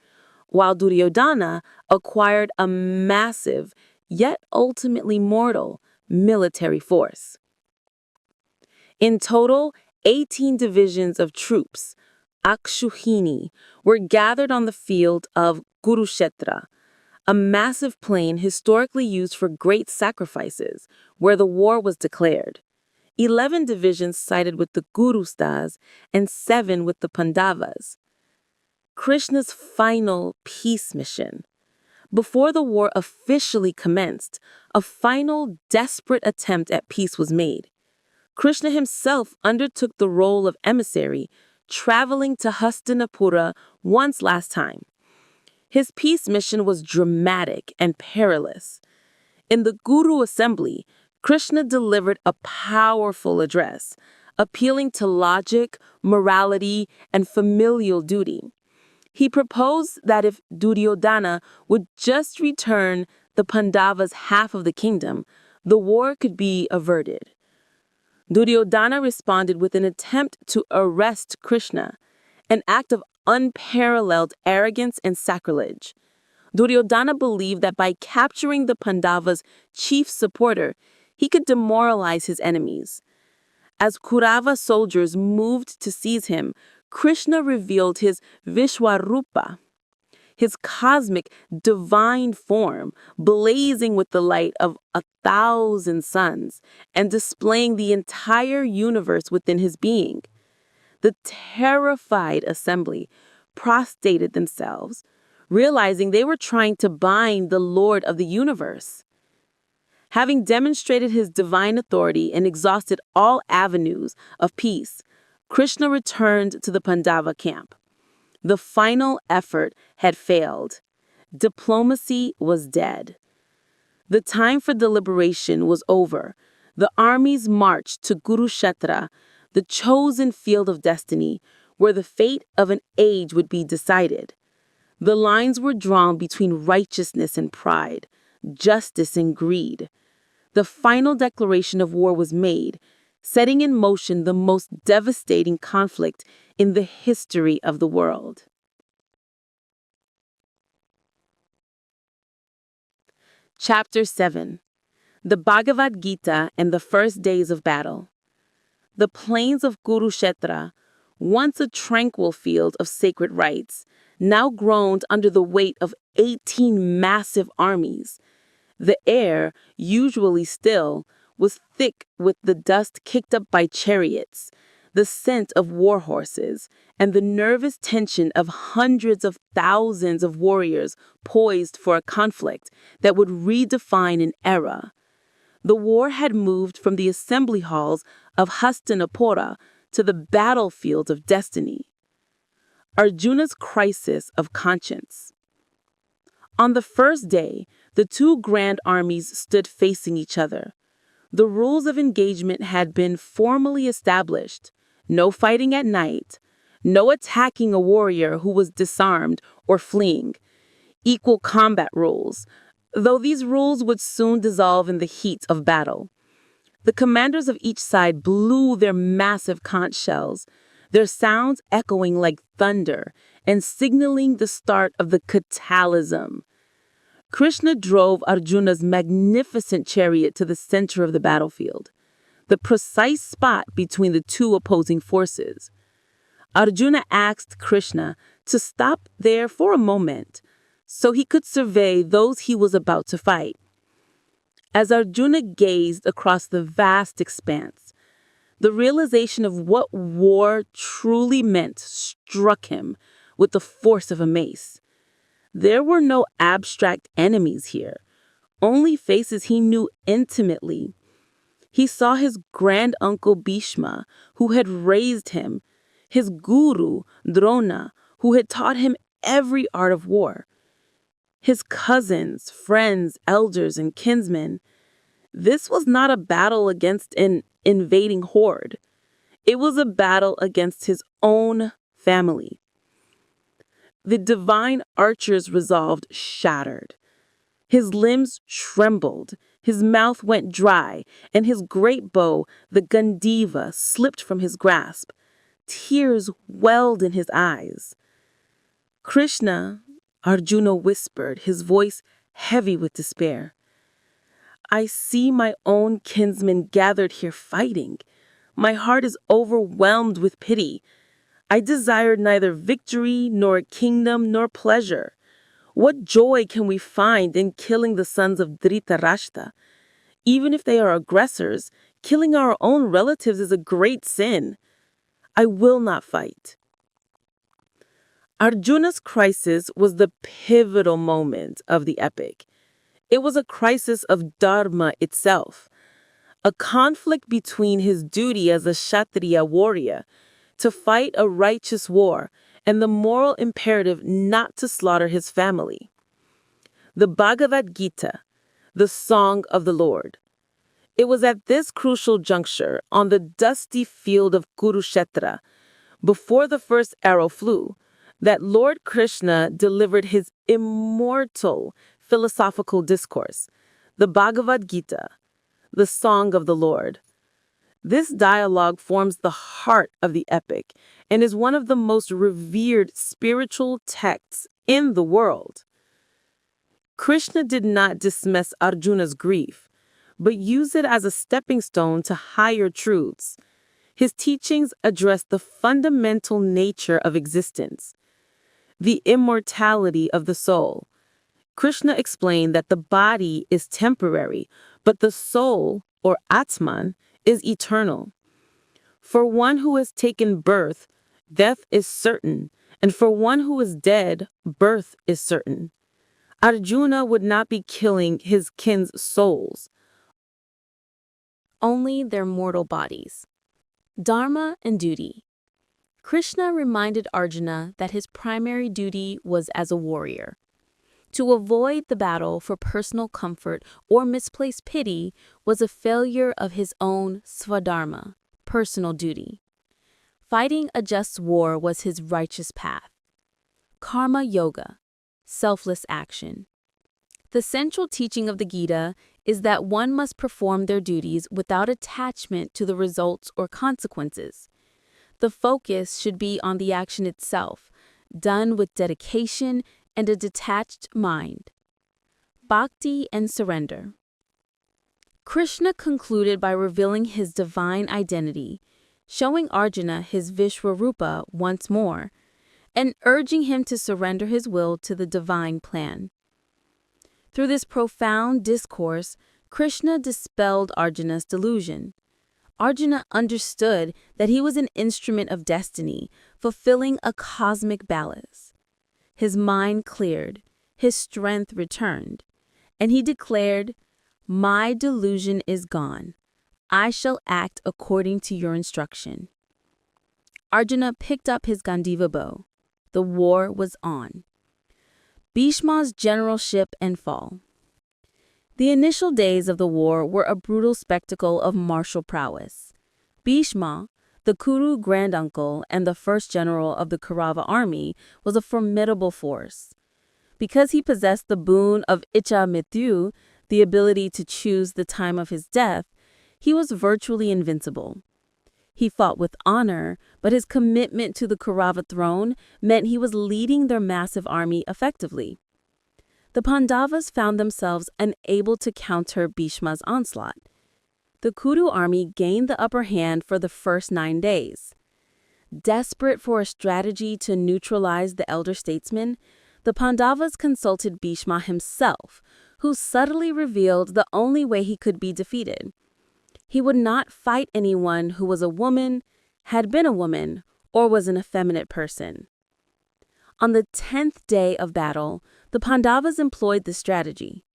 while Duryodhana acquired a massive, yet ultimately mortal, military force. In total, 18 divisions of troops, Akshuhini, were gathered on the field of Kurukshetra, a massive plain historically used for great sacrifices, where the war was declared. 11 divisions sided with the Gurustas and 7 with the Pandavas. Krishna's final peace mission. Before the war officially commenced, a final desperate attempt at peace was made. Krishna himself undertook the role of emissary, traveling to Hastinapura once last time. His peace mission was dramatic and perilous. In the Guru assembly, Krishna delivered a powerful address, appealing to logic, morality, and familial duty. He proposed that if Duryodhana would just return the Pandavas half of the kingdom, the war could be averted. Duryodhana responded with an attempt to arrest Krishna, an act of unparalleled arrogance and sacrilege. Duryodhana believed that by capturing the Pandavas' chief supporter, he could demoralize his enemies. As Kaurava soldiers moved to seize him, Krishna revealed his Vishwarupa, his cosmic, divine form, blazing with the light of 1,000 suns and displaying the entire universe within his being. The terrified assembly prostrated themselves, realizing they were trying to bind the Lord of the universe. Having demonstrated his divine authority and exhausted all avenues of peace, Krishna returned to the Pandava camp. The final effort had failed. Diplomacy was dead. The time for deliberation was over. The armies marched to Kurukshetra, the chosen field of destiny, where the fate of an age would be decided. The lines were drawn between righteousness and pride, justice and greed. The final declaration of war was made, setting in motion the most devastating conflict in the history of the world. Chapter 7. The Bhagavad Gita and the First Days of Battle. The plains of Kurukshetra, once a tranquil field of sacred rites, now groaned under the weight of 18 massive armies. The air, usually still, was thick with the dust kicked up by chariots, the scent of war horses, and the nervous tension of hundreds of thousands of warriors poised for a conflict that would redefine an era. The war had moved from the assembly halls of Hastinapura to the battlefield of destiny. Arjuna's crisis of conscience. On the first day, the two grand armies stood facing each other. The rules of engagement had been formally established: no fighting at night, no attacking a warrior who was disarmed or fleeing, equal combat rules, though these rules would soon dissolve in the heat of battle. The commanders of each side blew their massive conch shells, their sounds echoing like thunder and signaling the start of the catalysm. Krishna drove Arjuna's magnificent chariot to the center of the battlefield. the precise spot between the two opposing forces. Arjuna asked Krishna to stop there for a moment so he could survey those he was about to fight. As Arjuna gazed across the vast expanse, the realization of what war truly meant struck him with the force of a mace. There were no abstract enemies here, only faces he knew intimately. He saw his granduncle Bhishma, who had raised him, his guru Drona, who had taught him every art of war, his cousins, friends, elders, and kinsmen. This was not a battle against an invading horde. It was a battle against his own family. The divine archer's resolve shattered. His limbs trembled, his mouth went dry, and his great bow, the Gandiva, slipped from his grasp. Tears welled in his eyes. "Krishna," Arjuna whispered, his voice heavy with despair. "I see my own kinsmen gathered here fighting. My heart is overwhelmed with pity. I desire neither victory, nor a kingdom, nor pleasure. What joy can we find in killing the sons of Dhritarashtra? Even if they are aggressors, killing our own relatives is a great sin. I will not fight." Arjuna's crisis was the pivotal moment of the epic. It was a crisis of dharma itself, a conflict between his duty as a Kshatriya warrior to fight a righteous war and the moral imperative not to slaughter his family. The Bhagavad Gita, the Song of the Lord. It was at this crucial juncture, on the dusty field of Kurukshetra, before the first arrow flew, that Lord Krishna delivered his immortal philosophical discourse, the Bhagavad Gita, the Song of the Lord. This dialogue forms the heart of the epic and is one of the most revered spiritual texts in the world. Krishna did not dismiss Arjuna's grief, but used it as a stepping stone to higher truths. His teachings address the fundamental nature of existence, the immortality of the soul. Krishna explained that the body is temporary, but the soul, or Atman, is eternal. For one who has taken birth, death is certain, and for one who is dead, birth is certain. Arjuna would not be killing his kin's souls, only their mortal bodies. Dharma and duty. Krishna reminded Arjuna that his primary duty was as a warrior. To avoid the battle for personal comfort or misplaced pity was a failure of his own swadharma, personal duty. Fighting a just war was his righteous path. Karma yoga, selfless action. The central teaching of the Gita is that one must perform their duties without attachment to the results or consequences. The focus should be on the action itself, done with dedication and a detached mind. Bhakti and surrender. Krishna concluded by revealing his divine identity, showing Arjuna his Vishwarupa once more, and urging him to surrender his will to the divine plan. Through this profound discourse, Krishna dispelled Arjuna's delusion. Arjuna understood that he was an instrument of destiny, fulfilling a cosmic balance. His mind cleared, his strength returned, and he declared, "My delusion is gone. I shall act according to your instruction." Arjuna picked up his Gandiva bow. The war was on. Bhishma's generalship and fall. The initial days of the war were a brutal spectacle of martial prowess. Bhishma, the Kuru granduncle and the first general of the Kaurava army, was a formidable force. Because he possessed the boon of Icha Mrityu, the ability to choose the time of his death, he was virtually invincible. He fought with honor, but his commitment to the Kaurava throne meant he was leading their massive army effectively. The Pandavas found themselves unable to counter Bhishma's onslaught. the Kuru army gained the upper hand for the first 9 days. Desperate for a strategy to neutralize the elder statesman, the Pandavas consulted Bhishma himself, who subtly revealed the only way he could be defeated. He would not fight anyone who was a woman, had been a woman, or was an effeminate person. On the 10th day of battle, the Pandavas employed this strategy.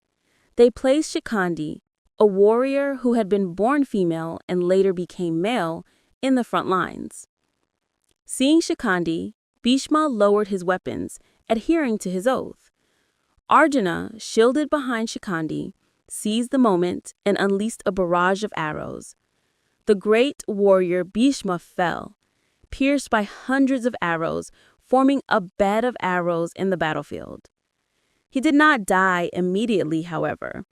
They placed Shikhandi, a warrior who had been born female and later became male, in the front lines. Seeing Shikhandi, Bhishma lowered his weapons, adhering to his oath. Arjuna, shielded behind Shikhandi, seized the moment and unleashed a barrage of arrows. The great warrior Bhishma fell, pierced by hundreds of arrows, forming a bed of arrows in the battlefield. He did not die immediately, however,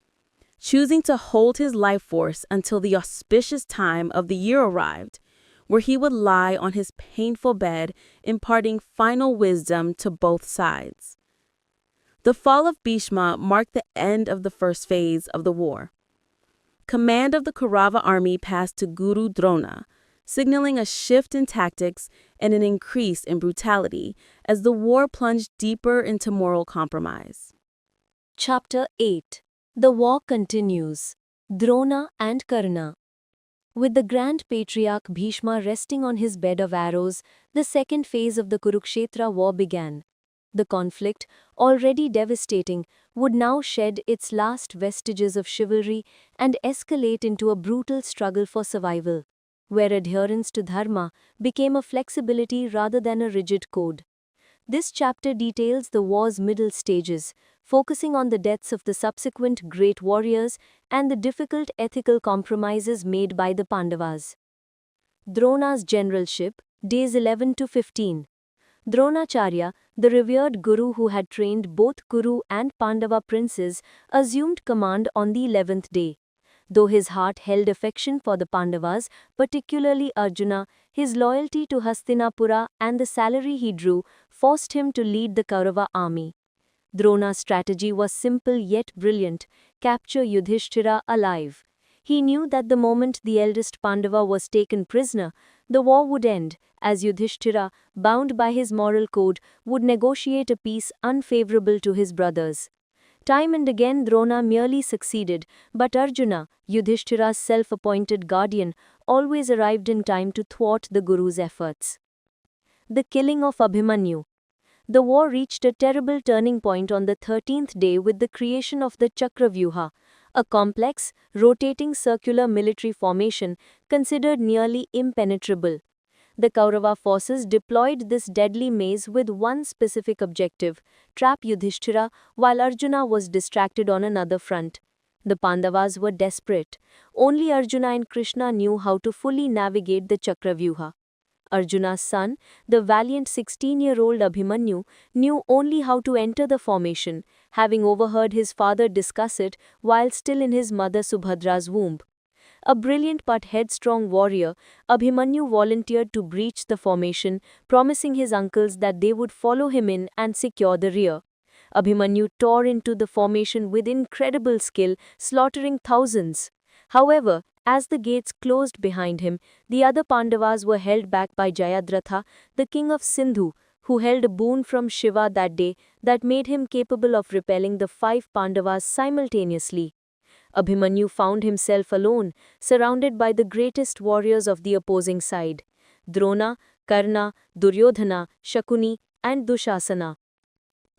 choosing to hold his life force until the auspicious time of the year arrived, where he would lie on his painful bed, imparting final wisdom to both sides. The fall of Bhishma marked the end of the first phase of the war. Command of the Kaurava army passed to Guru Drona, signaling a shift in tactics and an increase in brutality as the war plunged deeper into moral compromise. Chapter 8. The war continues. Drona and Karna. With the Grand Patriarch Bhishma resting on his bed of arrows, the second phase of the Kurukshetra war began. The conflict, already devastating, would now shed its last vestiges of chivalry and escalate into a brutal struggle for survival, where adherence to dharma became a flexibility rather than a rigid code. This chapter details the war's middle stages, focusing on the deaths of the subsequent great warriors and the difficult ethical compromises made by the Pandavas. Drona's generalship, days 11 to 15. Dronacharya, the revered guru who had trained both Kuru and Pandava princes, assumed command on the 11th day. Though his heart held affection for the Pandavas, particularly Arjuna, his loyalty to Hastinapura and the salary he drew forced him to lead the Kaurava army. Drona's strategy was simple yet brilliant: capture Yudhishthira alive. He knew that the moment the eldest Pandava was taken prisoner, the war would end, as Yudhishthira, bound by his moral code, would negotiate a peace unfavorable to his brothers. Time and again Drona merely succeeded, but Arjuna, Yudhishthira's self-appointed guardian, always arrived in time to thwart the Guru's efforts. The killing of Abhimanyu. The war reached a terrible turning point on the 13th day with the creation of the Chakravyuha, a complex, rotating circular military formation considered nearly impenetrable. The Kaurava forces deployed this deadly maze with one specific objective: trap Yudhishthira while Arjuna was distracted on another front. The Pandavas were desperate. Only Arjuna and Krishna knew how to fully navigate the Chakravyuha. Arjuna's son, the valiant 16-year-old Abhimanyu, knew only how to enter the formation, having overheard his father discuss it while still in his mother Subhadra's womb. A brilliant but headstrong warrior, Abhimanyu volunteered to breach the formation, promising his uncles that they would follow him in and secure the rear. Abhimanyu tore into the formation with incredible skill, slaughtering thousands. However, as the gates closed behind him, the other Pandavas were held back by Jayadratha, the king of Sindhu, who held a boon from Shiva that day that made him capable of repelling the 5 Pandavas simultaneously. Abhimanyu found himself alone, surrounded by the greatest warriors of the opposing side: Drona, Karna, Duryodhana, Shakuni, and Dushasana.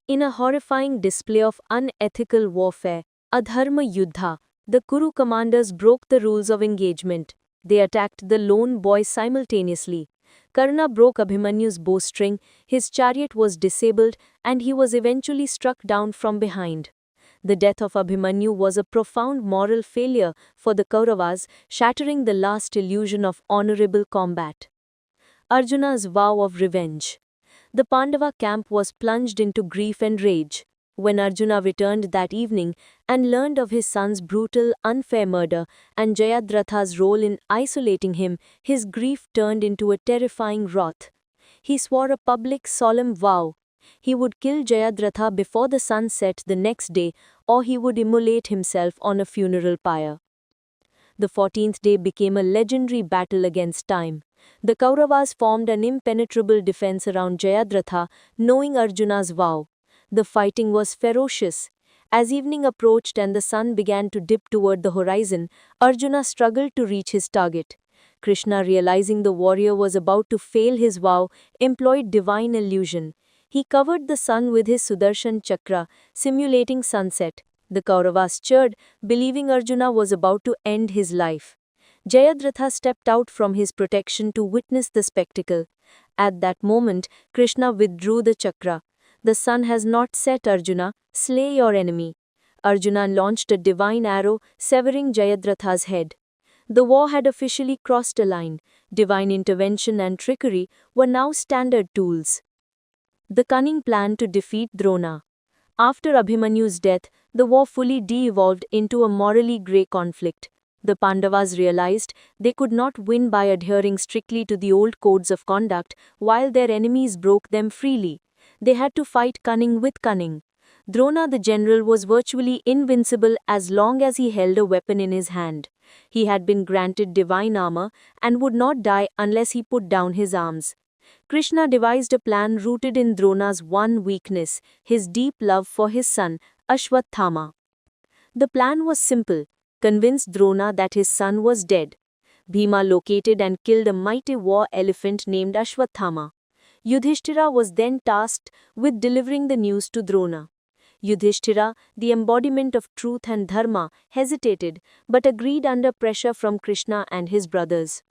In a horrifying display of unethical warfare, Adharma Yuddha, the Kuru commanders broke the rules of engagement. They attacked the lone boy simultaneously. Karna broke Abhimanyu's bowstring, his chariot was disabled, and he was eventually struck down from behind. The death of Abhimanyu was a profound moral failure for the Kauravas, shattering the last illusion of honorable combat. Arjuna's vow of revenge. The Pandava camp was plunged into grief and rage. When Arjuna returned that evening and learned of his son's brutal, unfair murder and Jayadratha's role in isolating him, his grief turned into a terrifying wrath. He swore a public, solemn vow. He would kill Jayadratha before the sun set the next day, or he would immolate himself on a funeral pyre. The 14th day became a legendary battle against time. The Kauravas formed an impenetrable defense around Jayadratha, knowing Arjuna's vow. The fighting was ferocious. As evening approached and the sun began to dip toward the horizon, Arjuna struggled to reach his target. Krishna, realizing the warrior was about to fail his vow, employed divine illusion. He covered the sun with his Sudarshan Chakra, simulating sunset. The Kauravas cheered, believing Arjuna was about to end his life. Jayadratha stepped out from his protection to witness the spectacle. At that moment, Krishna withdrew the chakra. The sun has not set, Arjuna. Slay your enemy. Arjuna launched a divine arrow, severing Jayadratha's head. The war had officially crossed a line. Divine intervention and trickery were now standard tools. The cunning plan to defeat Drona. After Abhimanyu's death, the war fully de-evolved into a morally grey conflict. The Pandavas realized they could not win by adhering strictly to the old codes of conduct while their enemies broke them freely. They had to fight cunning with cunning. Drona the general was virtually invincible as long as he held a weapon in his hand. He had been granted divine armor and would not die unless he put down his arms. Krishna devised a plan rooted in Drona's one weakness, his deep love for his son, Ashwathama. The plan was simple: convince Drona that his son was dead. Bhima located and killed a mighty war elephant named Ashwathama. Yudhishthira was then tasked with delivering the news to Drona. Yudhishthira, the embodiment of truth and dharma, hesitated but agreed under pressure from Krishna and his brothers.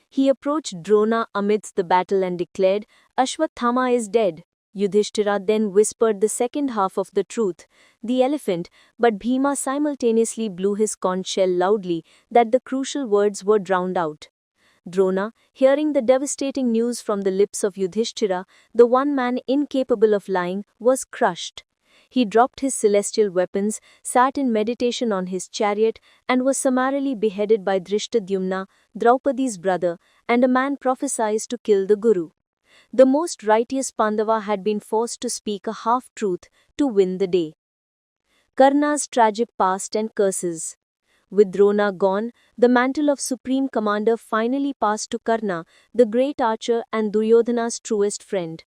He approached Drona amidst the battle and declared, "Ashwathama is dead." Yudhishthira then whispered the second half of the truth, the elephant, but Bhima simultaneously blew his conch shell loudly that the crucial words were drowned out. Drona, hearing the devastating news from the lips of Yudhishthira, the one man incapable of lying, was crushed. He dropped his celestial weapons, sat in meditation on his chariot, and was summarily beheaded by Drishtadyumna, Draupadi's brother, and a man prophesied to kill the Guru. The most righteous Pandava had been forced to speak a half-truth to win the day. Karna's tragic past and curses. With Drona gone, the mantle of supreme commander finally passed to Karna, the great archer and Duryodhana's truest friend.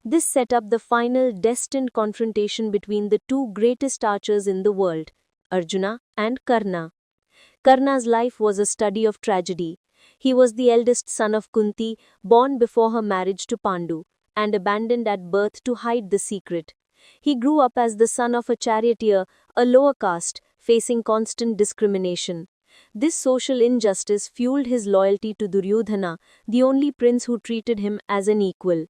This set up the final destined confrontation between the two greatest archers in the world, Arjuna and Karna. Karna's life was a study of tragedy. He was the eldest son of Kunti, born before her marriage to Pandu, and abandoned at birth to hide the secret. He grew up as the son of a charioteer, a lower caste, facing constant discrimination. This social injustice fueled his loyalty to Duryodhana, the only prince who treated him as an equal.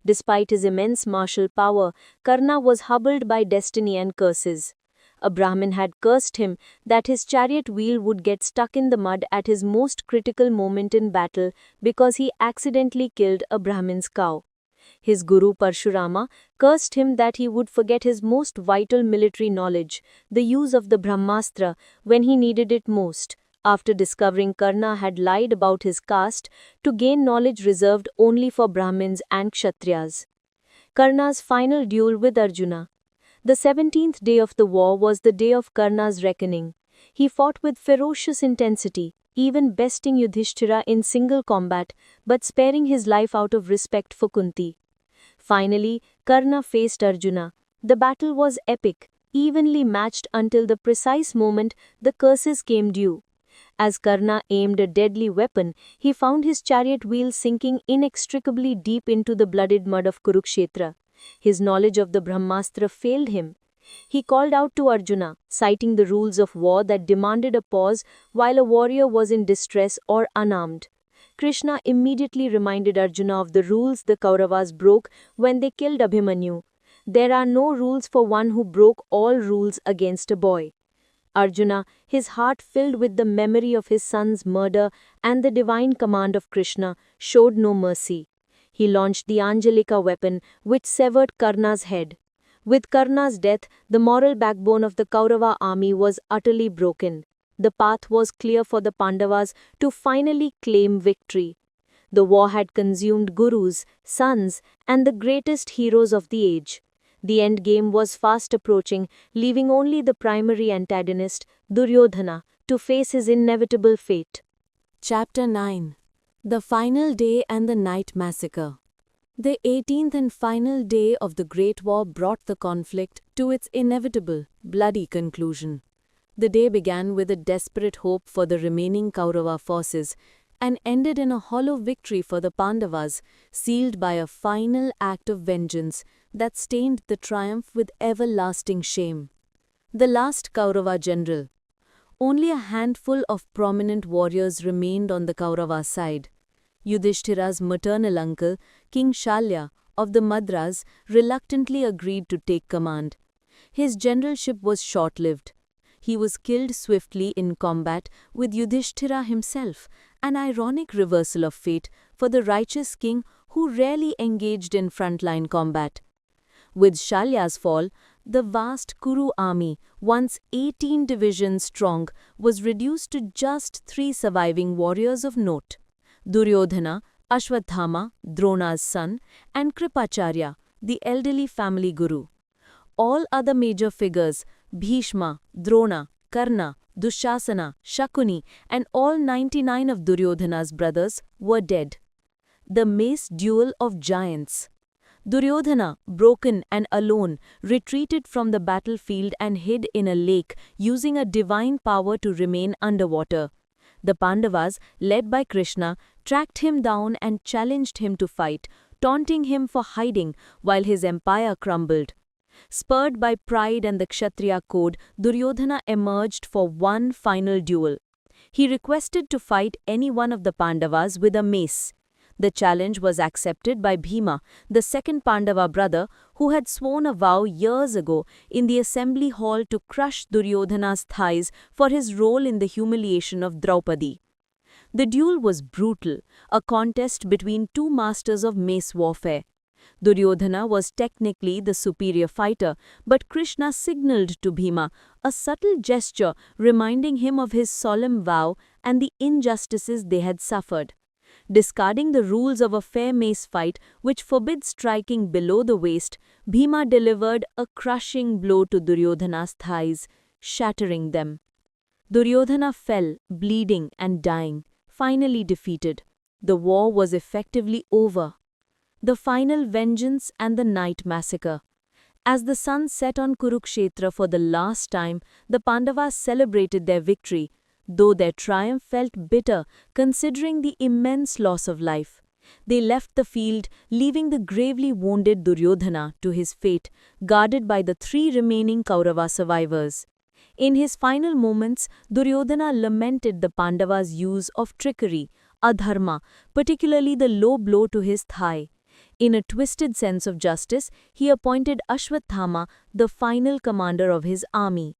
Despite his immense martial power, Karna was hobbled by destiny and curses. A Brahmin had cursed him that his chariot wheel would get stuck in the mud at his most critical moment in battle because he accidentally killed a Brahmin's cow. His guru Parshurama cursed him that he would forget his most vital military knowledge, the use of the Brahmastra, when he needed it most, after discovering Karna had lied about his caste to gain knowledge reserved only for Brahmins and Kshatriyas. Karna's final duel with Arjuna. The 17th day of the war was the day of Karna's reckoning. He fought with ferocious intensity, even besting Yudhishthira in single combat, but sparing his life out of respect for Kunti. Finally, Karna faced Arjuna. The battle was epic, evenly matched until the precise moment the curses came due. As Karna aimed a deadly weapon, he found his chariot wheel sinking inextricably deep into the blooded mud of Kurukshetra. His knowledge of the Brahmastra failed him. He called out to Arjuna, citing the rules of war that demanded a pause while a warrior was in distress or unarmed. Krishna immediately reminded Arjuna of the rules the Kauravas broke when they killed Abhimanyu. There are no rules for one who broke all rules against a boy. Arjuna, his heart filled with the memory of his son's murder and the divine command of Krishna, showed no mercy. He launched the Anjalika weapon, which severed Karna's head. With Karna's death, the moral backbone of the Kaurava army was utterly broken. The path was clear for the Pandavas to finally claim victory. The war had consumed gurus, sons, and the greatest heroes of the age. The endgame was fast approaching, leaving only the primary antagonist, Duryodhana, to face his inevitable fate. Chapter 9. The Final Day and the Night Massacre. The 18th and final day of the Great War brought the conflict to its inevitable, bloody conclusion. The day began with a desperate hope for the remaining Kaurava forces and ended in a hollow victory for the Pandavas, sealed by a final act of vengeance that stained the triumph with everlasting shame. The last Kaurava general. Only a handful of prominent warriors remained on the Kaurava side. Yudhishthira's maternal uncle, King Shalya of the Madras, reluctantly agreed to take command. His generalship was short-lived. He was killed swiftly in combat with Yudhishthira himself, an ironic reversal of fate for the righteous king who rarely engaged in frontline combat. With Shalya's fall, the vast Kuru army, once 18 divisions strong, was reduced to just 3 surviving warriors of note: Duryodhana, Ashwathama, Drona's son, and Kripacharya, the elderly family guru. All other major figures, Bhishma, Drona, Karna, Dushasana, Shakuni, and all 99 of Duryodhana's brothers were dead. The mace duel of giants. Duryodhana, broken and alone, retreated from the battlefield and hid in a lake, using a divine power to remain underwater. The Pandavas, led by Krishna, tracked him down and challenged him to fight, taunting him for hiding while his empire crumbled. Spurred by pride and the Kshatriya code, Duryodhana emerged for one final duel. He requested to fight any one of the Pandavas with a mace. The challenge was accepted by Bhima, the second Pandava brother, who had sworn a vow years ago in the assembly hall to crush Duryodhana's thighs for his role in the humiliation of Draupadi. The duel was brutal, a contest between 2 masters of mace warfare. Duryodhana was technically the superior fighter, but Krishna signaled to Bhima, a subtle gesture reminding him of his solemn vow and the injustices they had suffered. Discarding the rules of a fair mace fight, which forbids striking below the waist, Bhima delivered a crushing blow to Duryodhana's thighs, shattering them. Duryodhana fell, bleeding and dying, finally defeated. The war was effectively over. The final vengeance and the night massacre. As the sun set on Kurukshetra for the last time, the Pandavas celebrated their victory, though their triumph felt bitter considering the immense loss of life. They left the field, leaving the gravely wounded Duryodhana to his fate, guarded by the 3 remaining Kaurava survivors. In his final moments, Duryodhana lamented the Pandavas' use of trickery, adharma, particularly the low blow to his thigh. In a twisted sense of justice, he appointed Ashwathama the final commander of his army.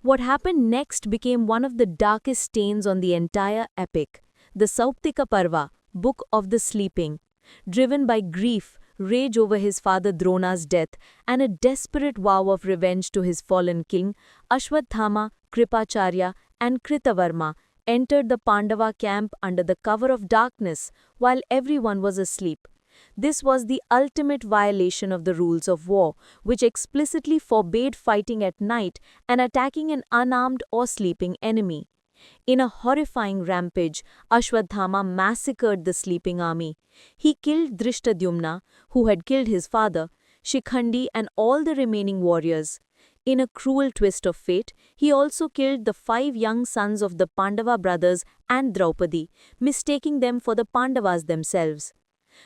What happened next became one of the darkest stains on the entire epic, the Sauptika Parva, Book of the Sleeping. Driven by grief, rage over his father Drona's death, and a desperate vow of revenge to his fallen king, Ashwathama, Kripacharya, and Kritavarma entered the Pandava camp under the cover of darkness while everyone was asleep. This was the ultimate violation of the rules of war, which explicitly forbade fighting at night and attacking an unarmed or sleeping enemy. In a horrifying rampage, Ashwathama massacred the sleeping army. He killed Drishtadyumna, who had killed his father, Shikhandi, and all the remaining warriors. In a cruel twist of fate, he also killed the 5 young sons of the Pandava brothers and Draupadi, mistaking them for the Pandavas themselves.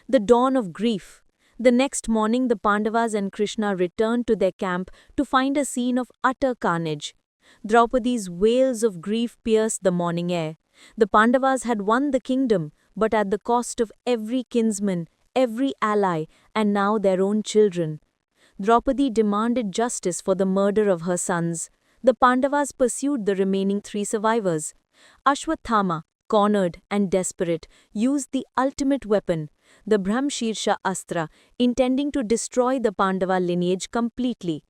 The dawn of grief. The next morning, the Pandavas and Krishna returned to their camp to find a scene of utter carnage. Draupadi's wails of grief pierced the morning air. The Pandavas had won the kingdom, but at the cost of every kinsman, every ally, and now their own children. Draupadi demanded justice for the murder of her sons. The Pandavas pursued the remaining 3 survivors. Ashwathama, cornered and desperate, used the ultimate weapon, the Brahmshirsha Astra, intending to destroy the Pandava lineage completely.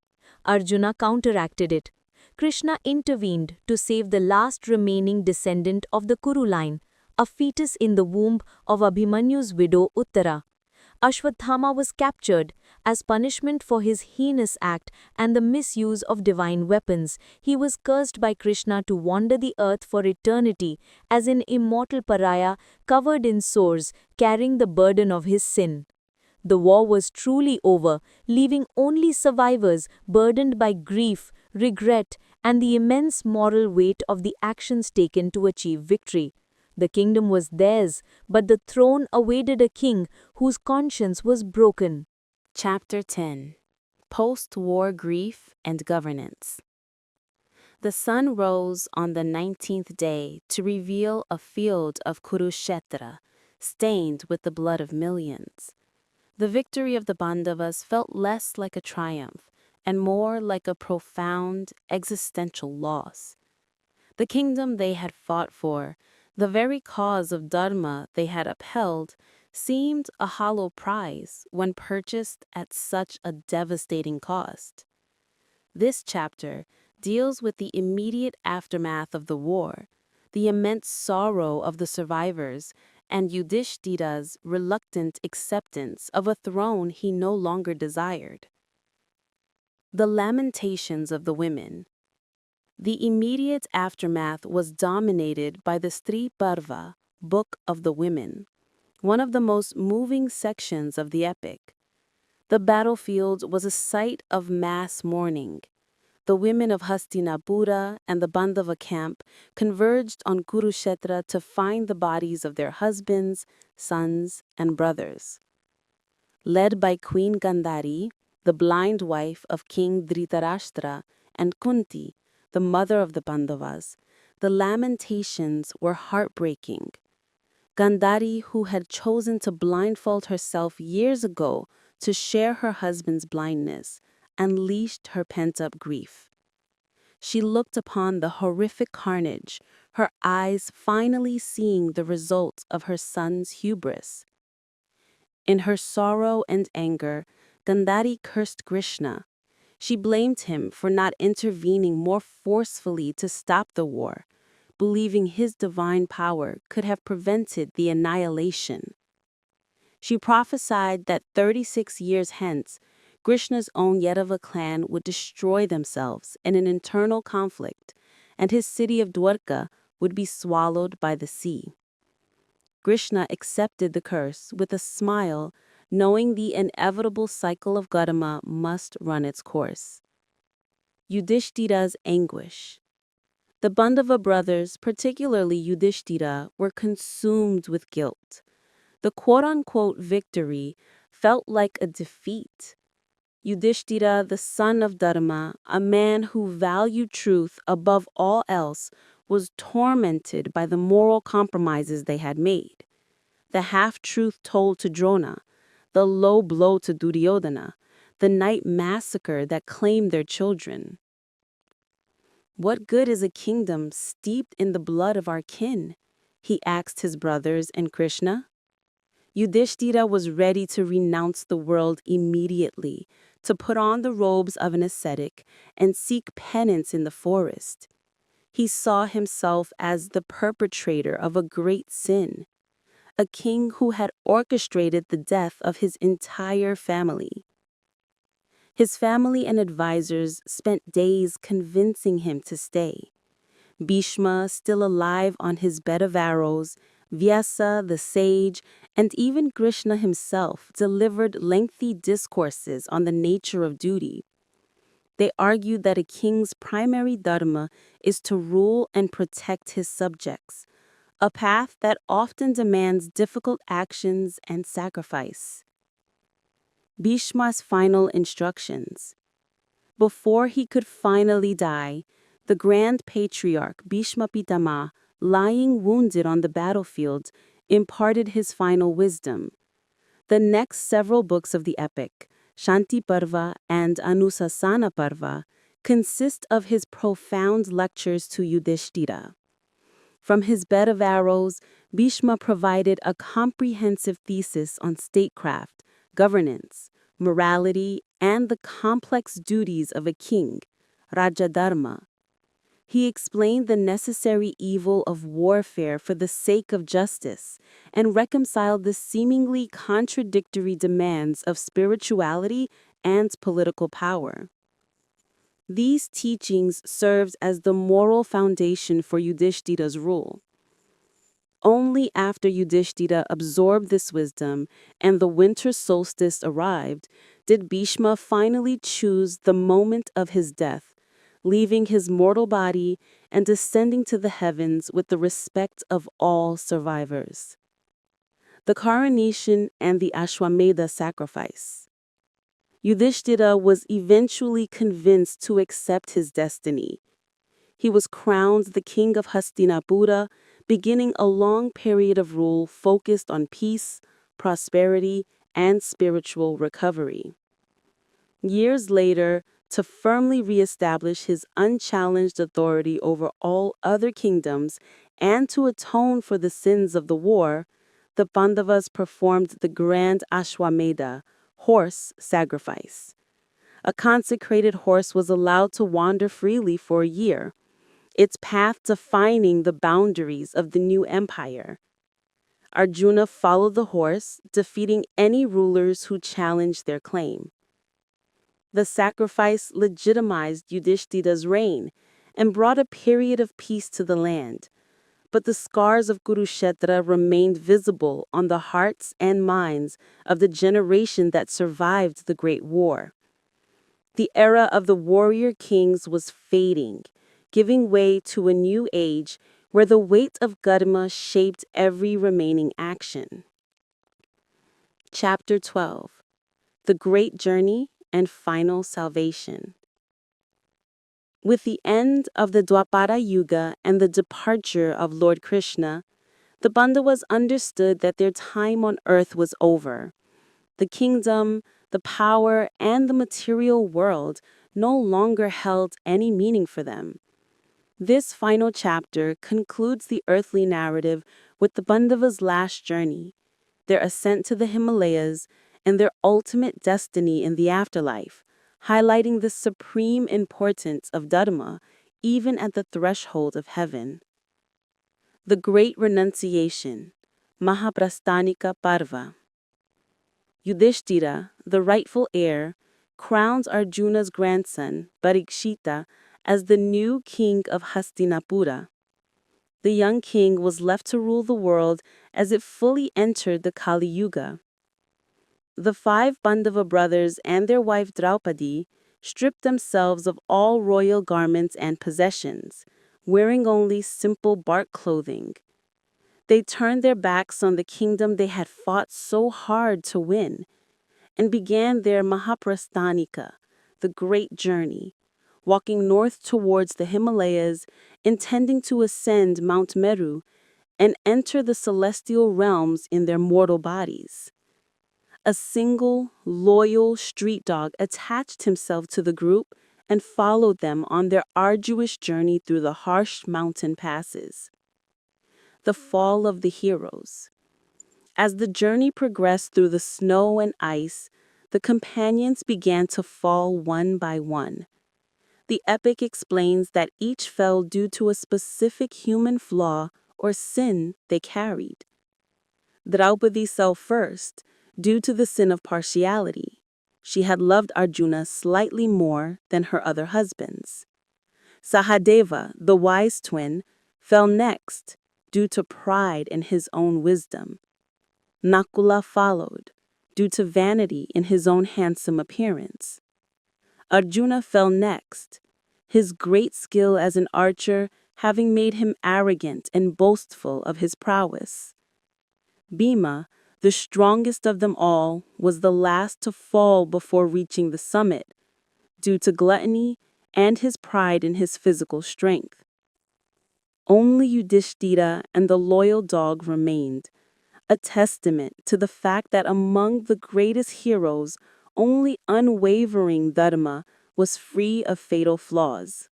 Arjuna counteracted it. Krishna intervened to save the last remaining descendant of the Kuru line, a fetus in the womb of Abhimanyu's widow Uttara. Ashwatthama was captured. As punishment for his heinous act and the misuse of divine weapons, he was cursed by Krishna to wander the earth for eternity as an immortal pariah covered in sores, carrying the burden of his sin. The war was truly over, leaving only survivors burdened by grief, regret, and the immense moral weight of the actions taken to achieve victory. The kingdom was theirs, but the throne awaited a king whose conscience was broken. Chapter 10. Post-War Grief and Governance. The sun rose on the 19th day to reveal a field of Kurukshetra, stained with the blood of millions. The victory of the Pandavas felt less like a triumph and more like a profound existential loss. The kingdom they had fought for, the very cause of Dharma they had upheld, seemed a hollow prize when purchased at such a devastating cost. This chapter deals with the immediate aftermath of the war, the immense sorrow of the survivors, and Yudhishthira's reluctant acceptance of a throne he no longer desired. The lamentations of the women. The immediate aftermath was dominated by the Stri Parva, Book of the Women, one of the most moving sections of the epic. The battlefield was a sight of mass mourning. The women of Hastinapura and the Pandava camp converged on Kurukshetra to find the bodies of their husbands, sons, and brothers. Led by Queen Gandhari, the blind wife of King Dhritarashtra, and Kunti, the mother of the Pandavas, the lamentations were heartbreaking. Gandhari, who had chosen to blindfold herself years ago to share her husband's blindness, unleashed her pent-up grief. She looked upon the horrific carnage, her eyes finally seeing the results of her son's hubris. In her sorrow and anger, Gandhari cursed Krishna. She blamed him for not intervening more forcefully to stop the war, believing his divine power could have prevented the annihilation. She prophesied that 36 years hence, Krishna's own Yadava clan would destroy themselves in an internal conflict, and his city of Dwarka would be swallowed by the sea. Krishna accepted the curse with a smile, knowing the inevitable cycle of Dharma must run its course. Yudhishthira's anguish. The Pandava brothers, particularly Yudhishthira, were consumed with guilt. The quote-unquote victory felt like a defeat. Yudhishthira, the son of Dharma, a man who valued truth above all else, was tormented by the moral compromises they had made. The half-truth told to Drona, the low blow to Duryodhana, the night massacre that claimed their children. What good is a kingdom steeped in the blood of our kin? He asked his brothers and Krishna. Yudhishthira was ready to renounce the world immediately, to put on the robes of an ascetic and seek penance in the forest. He saw himself as the perpetrator of a great sin, a king who had orchestrated the death of his entire family. His family and advisors spent days convincing him to stay. Bhishma, still alive on his bed of arrows, Vyasa, the sage, and even Krishna himself delivered lengthy discourses on the nature of duty. They argued that a king's primary dharma is to rule and protect his subjects, a path that often demands difficult actions and sacrifice. Bhishma's final instructions. Before he could finally die, the Grand Patriarch Bhishma Pitama, lying wounded on the battlefield, imparted his final wisdom. The next several books of the epic, Shanti Parva and Anusasana Parva, consist of his profound lectures to Yudhishthira. From his bed of arrows, Bhishma provided a comprehensive thesis on statecraft, governance, morality, and the complex duties of a king, Raja Dharma. He explained the necessary evil of warfare for the sake of justice and reconciled the seemingly contradictory demands of spirituality and political power. These teachings served as the moral foundation for Yudhishthira's rule. Only after Yudhishthira absorbed this wisdom and the winter solstice arrived did Bhishma finally choose the moment of his death, leaving his mortal body and descending to the heavens with the respect of all survivors. The coronation and the Ashwamedha sacrifice. Yudhishthira was eventually convinced to accept his destiny. He was crowned the king of Hastinapura, beginning a long period of rule focused on peace, prosperity, and spiritual recovery. Years later, to firmly reestablish his unchallenged authority over all other kingdoms and to atone for the sins of the war, the Pandavas performed the grand Ashwamedha, horse sacrifice. A consecrated horse was allowed to wander freely for a year, its path defining the boundaries of the new empire. Arjuna followed the horse, defeating any rulers who challenged their claim. The sacrifice legitimized Yudhishthira's reign and brought a period of peace to the land, but the scars of Kurukshetra remained visible on the hearts and minds of the generation that survived the Great War. The era of the warrior kings was fading, giving way to a new age where the weight of Dharma shaped every remaining action. Chapter 12. The Great Journey and Final Salvation. With the end of the Dwapara Yuga and the departure of Lord Krishna, the Pandavas understood that their time on earth was over. The kingdom, the power, and the material world no longer held any meaning for them. This final chapter concludes the earthly narrative with the Pandavas' last journey, their ascent to the Himalayas, and their ultimate destiny in the afterlife, highlighting the supreme importance of Dharma even at the threshold of heaven. The Great Renunciation, Mahaprastanika Parva. Yudhishthira, the rightful heir, crowns Arjuna's grandson, Parikshita, as the new king of Hastinapura. The young king was left to rule the world as it fully entered the Kali Yuga. The 5 Pandava brothers and their wife Draupadi stripped themselves of all royal garments and possessions, wearing only simple bark clothing. They turned their backs on the kingdom they had fought so hard to win and began their Mahaprastanika, the great journey, walking north towards the Himalayas, intending to ascend Mount Meru and enter the celestial realms in their mortal bodies. A single, loyal street dog attached himself to the group and followed them on their arduous journey through the harsh mountain passes. The fall of the heroes. As the journey progressed through the snow and ice, the companions began to fall one by one. The epic explains that each fell due to a specific human flaw or sin they carried. Draupadi fell first, due to the sin of partiality. She had loved Arjuna slightly more than her other husbands. Sahadeva, the wise twin, fell next, due to pride in his own wisdom. Nakula followed, due to vanity in his own handsome appearance. Arjuna fell next, his great skill as an archer having made him arrogant and boastful of his prowess. Bhima, the strongest of them all, was the last to fall before reaching the summit, due to gluttony and his pride in his physical strength. Only Yudhishthira and the loyal dog remained, a testament to the fact that among the greatest heroes, only unwavering Dharma was free of fatal flaws.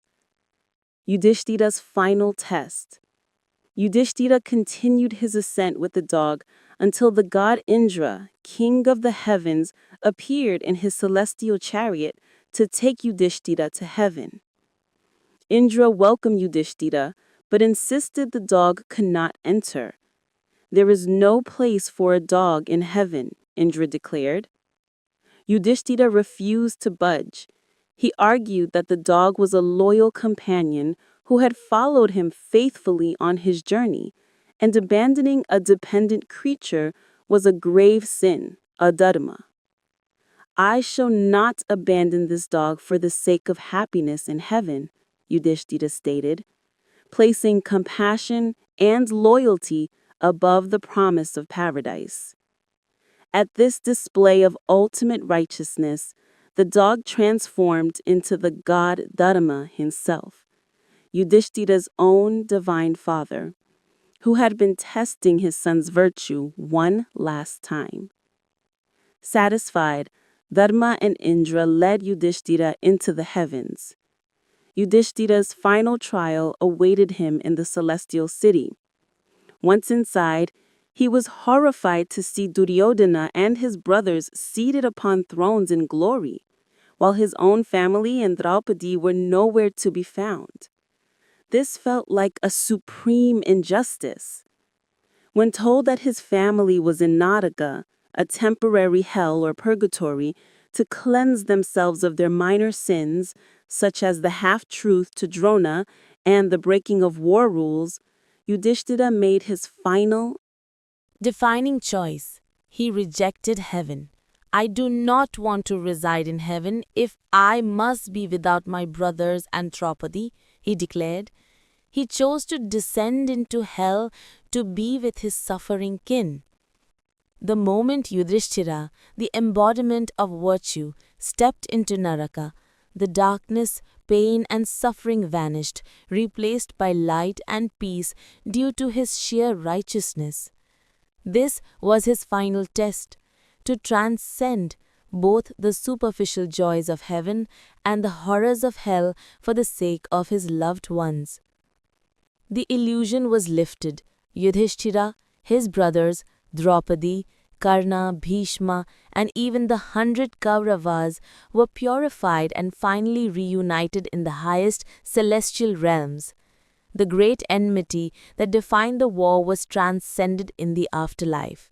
Yudhishthira's final test. Yudhishthira continued his ascent with the dog until the god Indra, king of the heavens, appeared in his celestial chariot to take Yudhishthira to heaven. Indra welcomed Yudhishthira, but insisted the dog could not enter. There is no place for a dog in heaven, Indra declared. Yudhishthira refused to budge. He argued that the dog was a loyal companion who had followed him faithfully on his journey, and abandoning a dependent creature was a grave sin, a dharma. I shall not abandon this dog for the sake of happiness in heaven, Yudhishthira stated, placing compassion and loyalty above the promise of paradise. At this display of ultimate righteousness, the dog transformed into the god Dharma himself, Yudhishthira's own divine father, who had been testing his son's virtue one last time. Satisfied, Dharma and Indra led Yudhishthira into the heavens. Yudhishthira's final trial awaited him in the celestial city. Once inside, he was horrified to see Duryodhana and his brothers seated upon thrones in glory, while his own family and Draupadi were nowhere to be found. This felt like a supreme injustice. When told that his family was in Naraka, a temporary hell or purgatory, to cleanse themselves of their minor sins, such as the half-truth to Drona and the breaking of war rules, Yudhishthira made his final, defining choice. He rejected heaven. I do not want to reside in heaven if I must be without my brothers and Draupadi, he declared. He chose to descend into hell to be with his suffering kin. The moment Yudhishthira, the embodiment of virtue, stepped into Naraka, the darkness, pain and suffering vanished, replaced by light and peace due to his sheer righteousness. This was his final test, to transcend both the superficial joys of heaven and the horrors of hell for the sake of his loved ones. The illusion was lifted. Yudhishthira, his brothers, Draupadi, Karna, Bhishma, and even the 100 Kauravas were purified and finally reunited in the highest celestial realms. The great enmity that defined the war was transcended in the afterlife.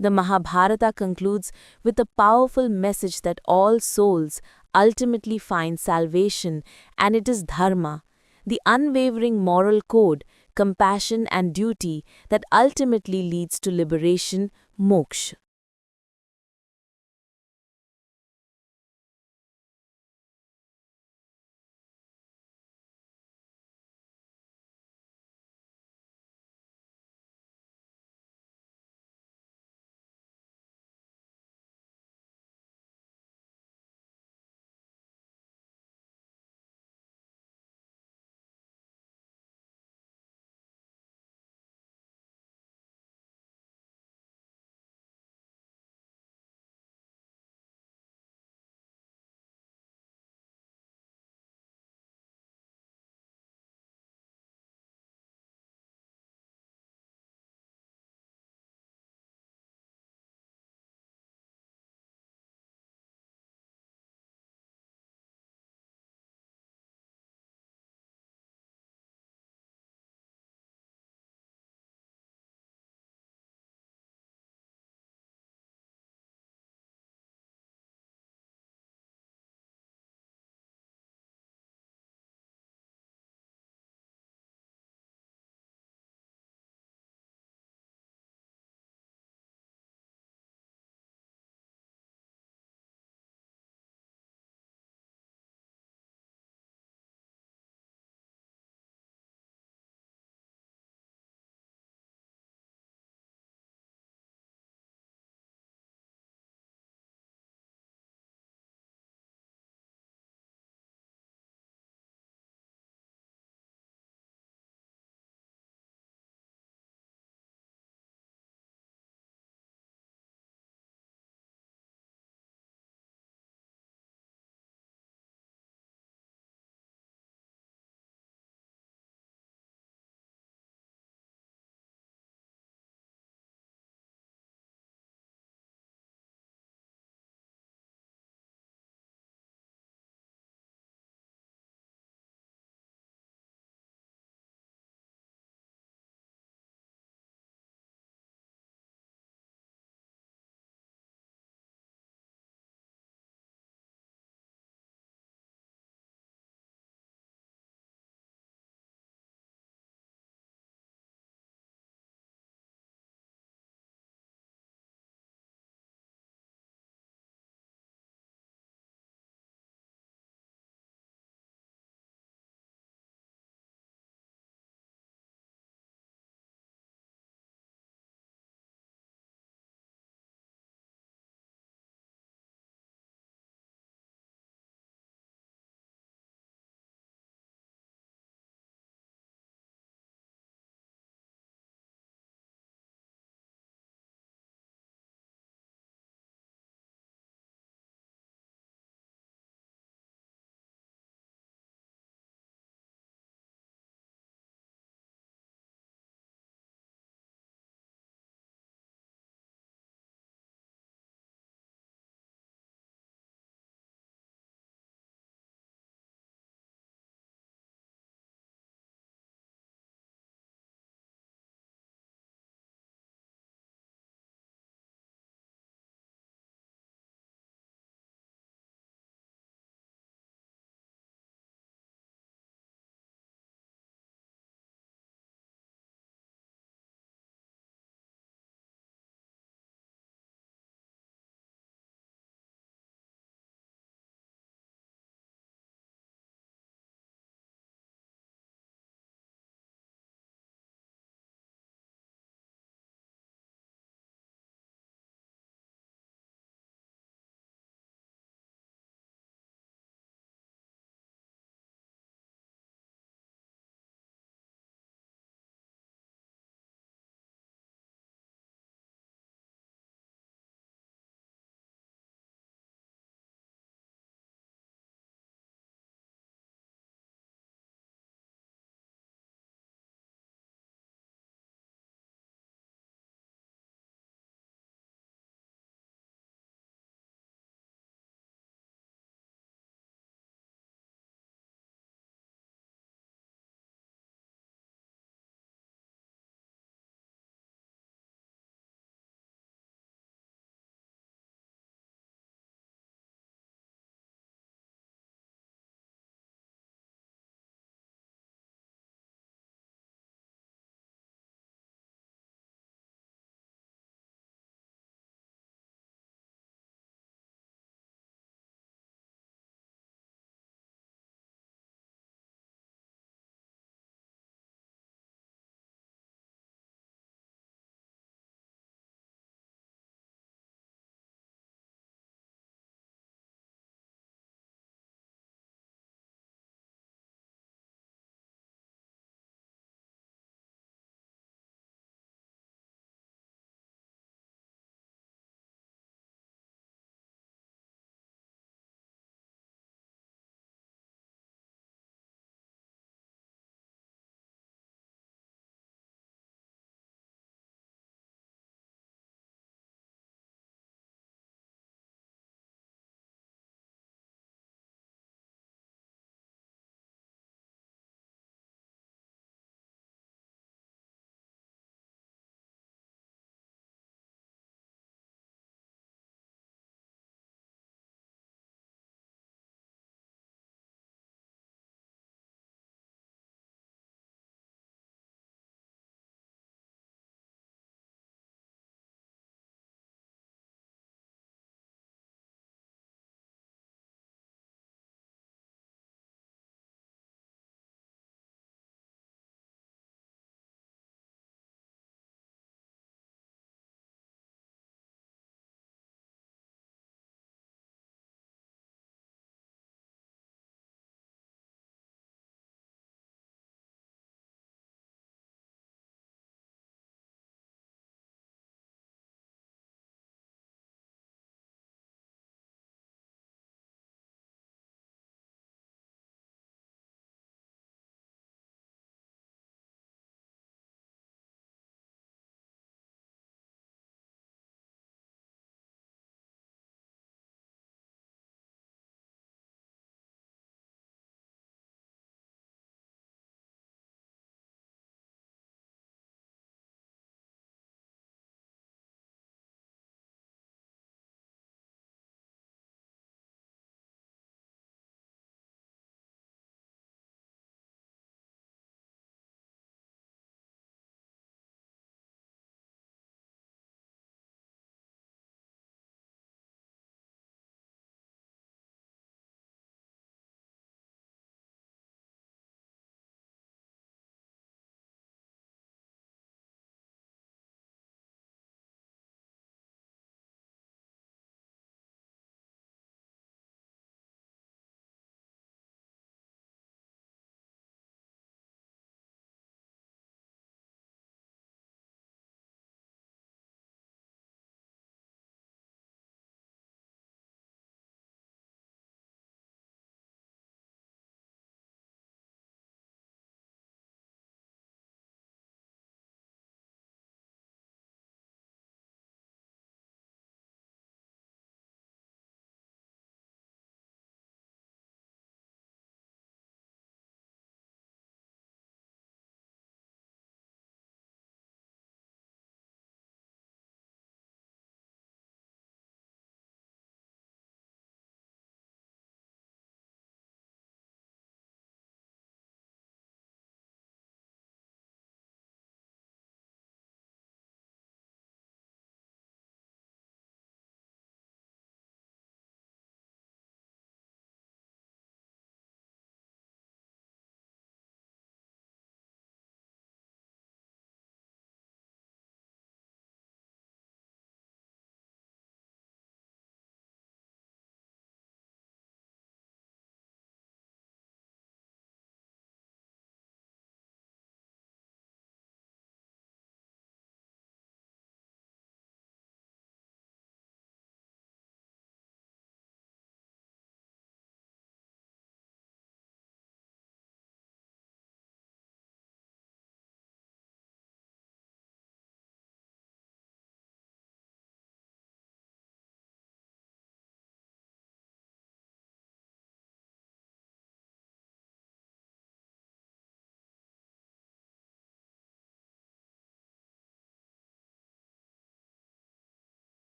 The Mahabharata concludes with a powerful message that all souls ultimately find salvation, and it is dharma, the unwavering moral code, compassion and duty that ultimately leads to liberation, moksha.